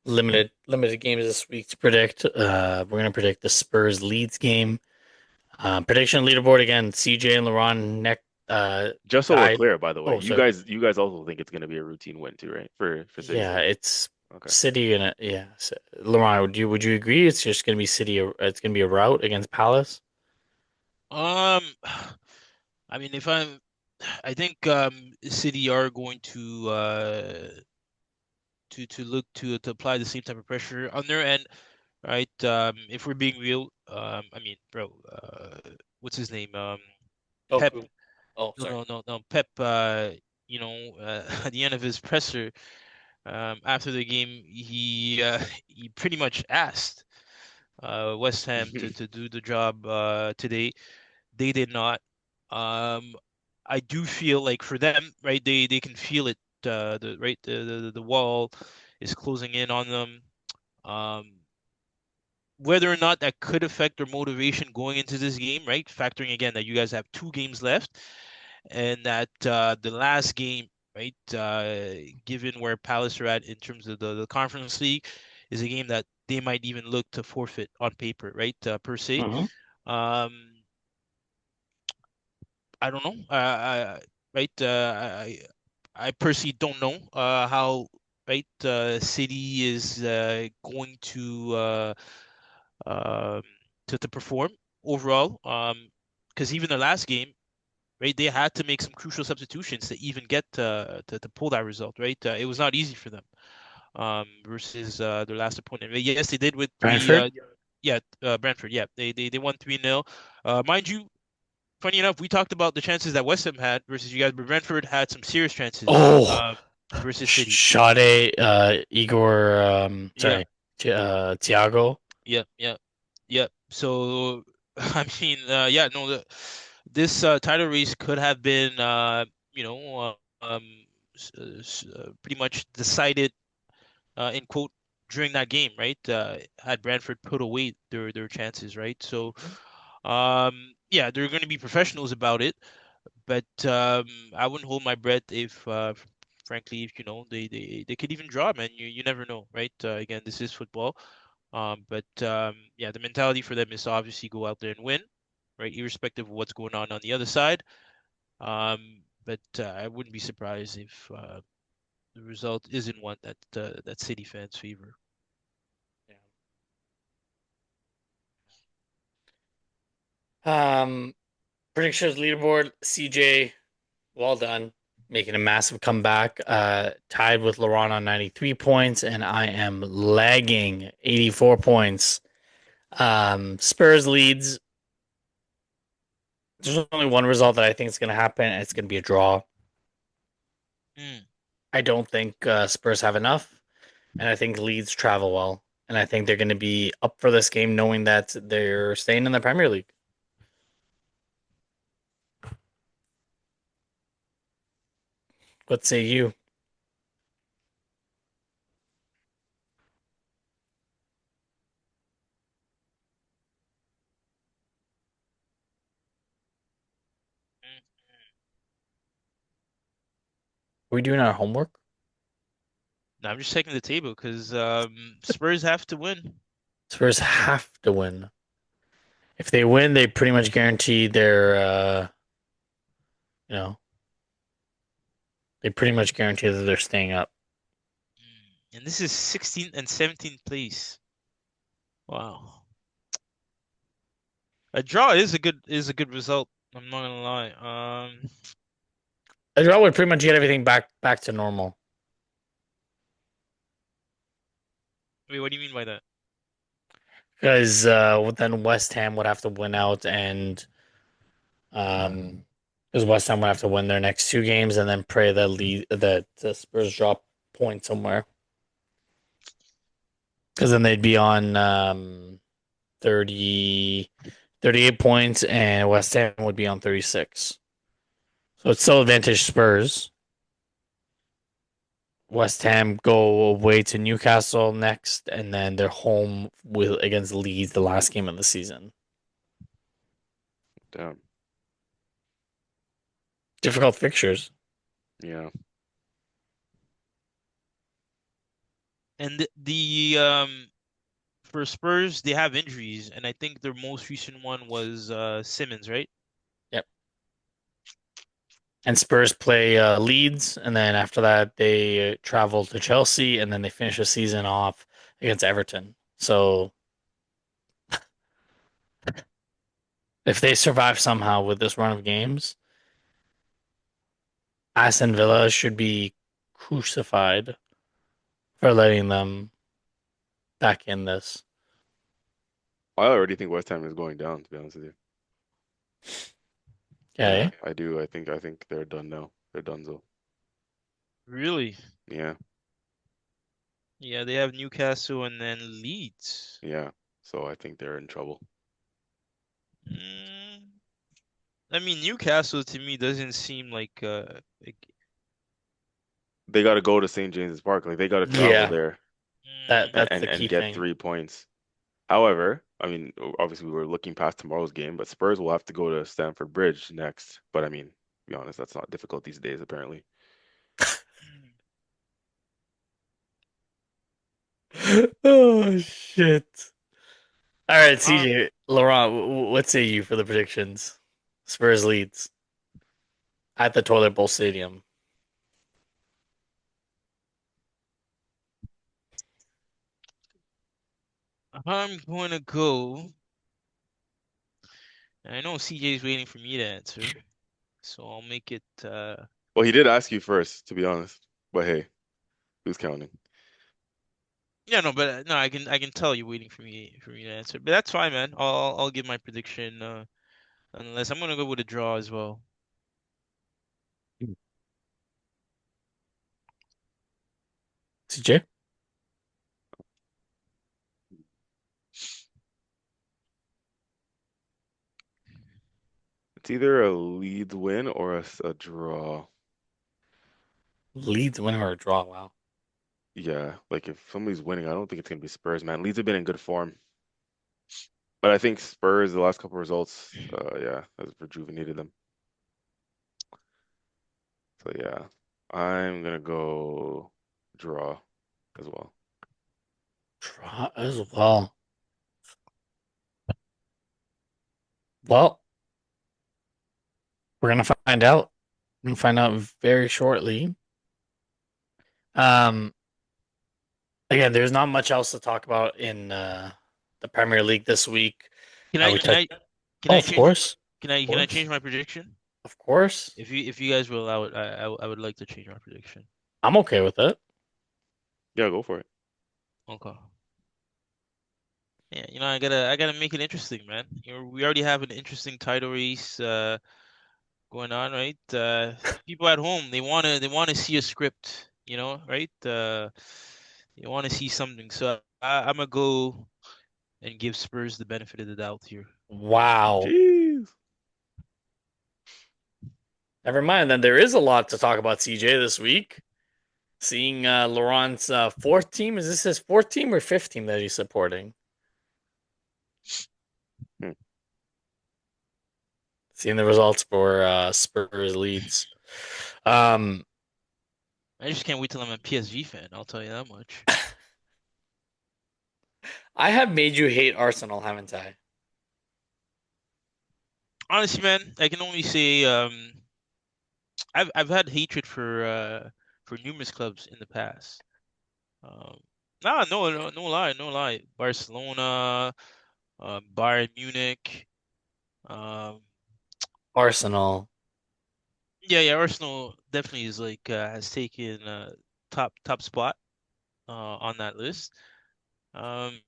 limited games this week to predict, we're gonna predict the Spurs Leeds game. Prediction leaderboard again: CJ and LeBron neck Just so we're tied. clear, by the way, Oh, you sorry. guys you guys also think it's going to be a routine win too, right? For City's Yeah, sake. it's Okay. City and yeah. LeBron, would you agree? It's just gonna be City. It's gonna be a rout against Palace. Um, I mean, I think City are going to look to apply the same type of pressure on their end, right? If we're being real, I mean, bro, what's his name? Pep. Doku. Oh, No, sorry. no, no, no. Pep. At the end of his presser, after the game, he pretty much asked West Ham to do the job today. They did not. Um, I do feel like for them, right? They can feel it. The wall is closing in on them. Um, whether or not that could affect their motivation going into this game, right? Factoring again that you guys have 2 games left, and that the last game, right? Given where Palace are at in terms of the Conference League, is a game that they might even look to forfeit on paper, right? Per se. Hmm. Um, I don't know. Right. I personally don't know how right City is going um to perform overall. Because even the last game, right, they had to make some crucial substitutions to even get to pull that result. Right. It was not easy for them. Versus their last opponent. Yes, they did with three. Brentford. Yeah, Brentford. Yeah, they won 3-0. Mind you, funny enough, we talked about the chances that West Ham had versus you guys, but Brentford had some serious chances Oh, versus City. Sade, Igor, Yeah, Thiago. yeah, yeah, yeah. So I mean, yeah, no, this title race could have been, you know, pretty much decided in quote during that game, right? Had Brentford put away their chances, right? So, yeah, they're going to be professionals about it. But I wouldn't hold my breath if, frankly, if they could even draw, man. You never know, right? Again, this is football. But yeah, the mentality for them is to obviously go out there and win, right? Irrespective of what's going on the other side. But I wouldn't be surprised if the result isn't one that City fans favor. Um, Predictions leaderboard. CJ, well done, making a massive comeback. Tied with Laurent on 93 points, and I am lagging 84 points. Spurs leads. There's only one result that I think is going to happen, and it's going to be a draw. Mm. I don't think Spurs have enough, and I think Leeds travel well, and I think they're going to be up for this game, knowing that they're staying in the Premier League. What say you? Mm. Are we doing our homework? No, I'm just checking the table because Spurs have to win. Spurs have to win. If they win, they pretty much guarantee their, you know, they pretty much guarantee that they're staying up. And this is 16th and 17th place. Wow. A draw is a good result. I'm not gonna lie. A draw would pretty much get everything back to normal Wait, what do you mean by that? because then West Ham would have to win out, and um, because West Ham would have to win their next two games and then pray that the Spurs drop points somewhere because then they'd be on 30, 38 points, and West Ham would be on 36. So it's still advantage Spurs. West Ham go away to Newcastle next, and then they're home with against Leeds the last game of the season. Damn. Difficult fixtures. Yeah. And the for Spurs, they have injuries, and I think their most recent one was Simmons, right? Yep. And Spurs play Leeds, and then after that they travel to Chelsea, and then they finish the season off against Everton. So if they survive somehow with this run of games, Aston Villa should be crucified for letting them back in this. I already think West Ham is going down, to be honest with you. Yeah, Okay. I do. I think they're done now. They're done so. Really? Yeah, Yeah, they have Newcastle and then Leeds. yeah. So I think they're in trouble. Mm, I mean, Newcastle to me doesn't seem like They got to go to St. James's Park. Like they got to travel Yeah, there that mm, that's and the and key get thing. 3 points. However, I mean, obviously we were looking past tomorrow's game, but Spurs will have to go to Stamford Bridge next. But I mean, to be honest, that's not difficult these days, apparently. mm. Oh shit! All right, Uh, CJ, Laurent, what say you for the predictions? Spurs leads. at the Toilet Bowl Stadium. I'm going to go. I know CJ's waiting for me to answer, so I'll make it. Well, he did ask you first, to be honest. But hey, who's counting? Yeah, no, but no, I can tell you're waiting for me to answer, but that's fine, man. I'll give my prediction. Unless I'm gonna go with a draw as well. CJ, It's either a lead win or a draw. Leeds winner or a draw? Wow. Yeah, like if somebody's winning, I don't think it's gonna be Spurs, man. Leeds have been in good form, but I think Spurs, the last couple of results, yeah, has rejuvenated them. So yeah, I'm gonna go draw as well. Draw as well. Well, we're gonna find out. We're gonna find out very shortly. Um, Again, there's not much else to talk about in the Premier League this week. Can I We can touched. I can Oh, I of change course, of can I course, change my prediction? of course. If you guys will allow it, I would like to change my prediction. I'm okay with it. Yeah, go for it. Okay. Yeah, I gotta make it interesting, man. We already have an interesting title race going on, right? People at home they wanna see a script, right? They wanna see something. So I'm gonna go and give Spurs the benefit of the doubt here. Wow. Jeez. Never mind. Then there is a lot to talk about CJ this week. Seeing Laurent's fourth team. Is this his fourth team or fifth team that he's supporting? Hmm. Seeing the results for Spurs Leeds. Um, I just can't wait till I'm a PSG fan. I'll tell you that much. I have made you hate Arsenal, haven't I? Honestly, man, I can only say I've had hatred for numerous clubs in the past. Um, no lie, no lie. Barcelona, Bayern Munich. Um, Arsenal. yeah, Arsenal definitely is like has taken top spot on that list. Um,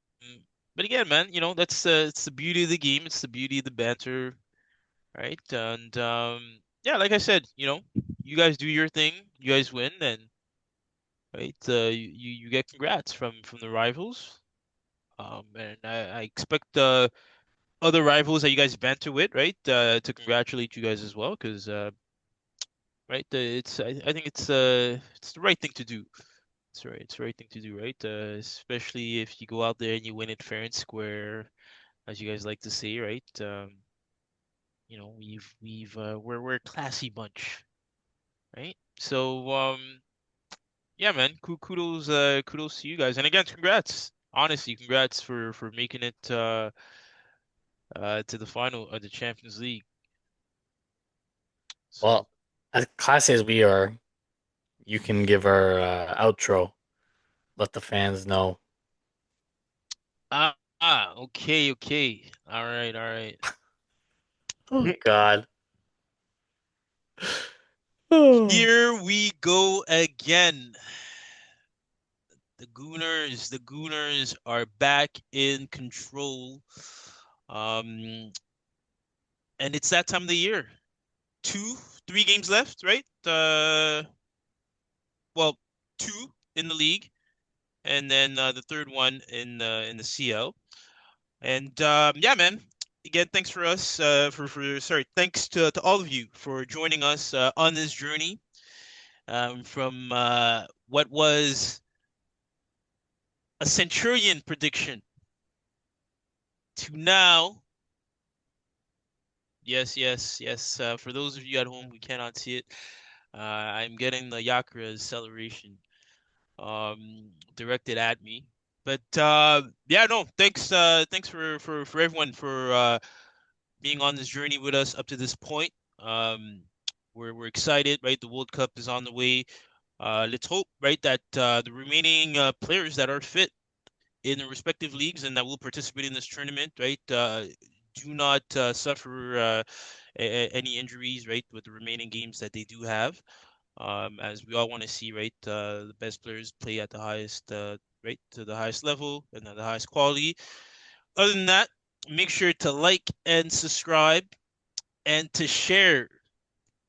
but again, man, that's it's the beauty of the game. It's the beauty of the banter, right? And yeah, like I said, you guys do your thing, you guys win, and right, you get congrats from the rivals. And I expect other rivals that you guys banter with, right, to congratulate you guys as well, because right, I think it's the right thing to do. It's the right thing to do, right? Especially if you go out there and you win it fair and square, as you guys like to say, right? We're a classy bunch, right? So yeah, man, kudos to you guys, and again, congrats. Honestly, congrats for making it to the final of the Champions League. So Well, as classy as we are, you can give our outro. Let the fans know. okay, all right. Oh God. Oh. Here we go again. The Gooners are back in control. Um, and it's that time of the year. 3 games left, right? Well, two in the league, and then the third one in the CL. And yeah, man. Again, thanks for us thanks to all of you for joining us on this journey from what was a Centurion prediction to now. Yes. For those of you at home who cannot see it, I'm getting the Yakuza celebration directed at me. But yeah, no, thanks for everyone for being on this journey with us up to this point. Um, We're excited, right? The World Cup is on the way. Let's hope, right, that the remaining players that are fit in the respective leagues and that will participate in this tournament, right, do not suffer any injuries, right, with the remaining games that they do have. As we all want to see, right, the best players play at the highest, right, to the highest level and at the highest quality. Other than that, make sure to like and subscribe and to share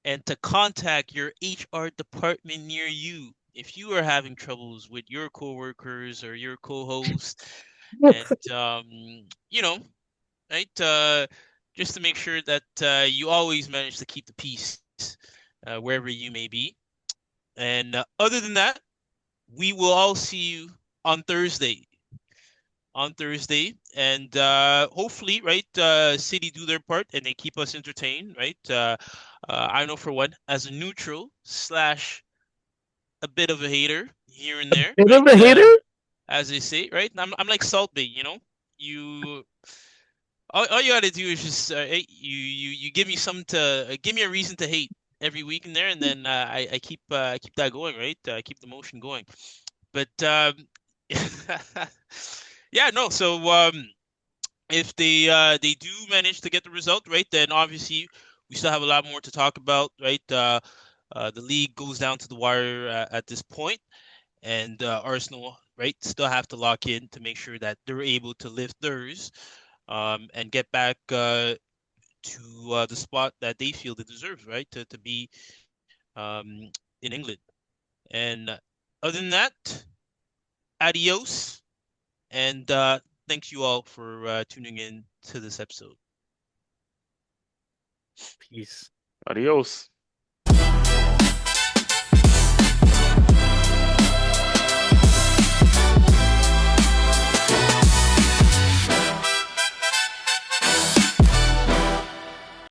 and to contact your HR department near you if you are having troubles with your coworkers or your co-host, and you know, right, just to make sure that you always manage to keep the peace wherever you may be. And other than that, we will all see you on Thursday. On Thursday, and hopefully, right, City do their part and they keep us entertained, right? I know for one, as a neutral slash a bit of a hater here and there, Bit right? of a hater? As they say, right? I'm like salt bait, you know. You all you gotta do is just hey, you give me some to give me a reason to hate every week in there, and then I keep that going, right? I keep the motion going. But yeah, no. So if they do manage to get the result, right, then obviously we still have a lot more to talk about, right? The league goes down to the wire at this point, and Arsenal, right, still have to lock in to make sure that they're able to lift theirs, and get back to the spot that they feel they deserve, right, to be in England. And other than that, adios, and thanks you all for tuning in to this episode. Peace. Adios.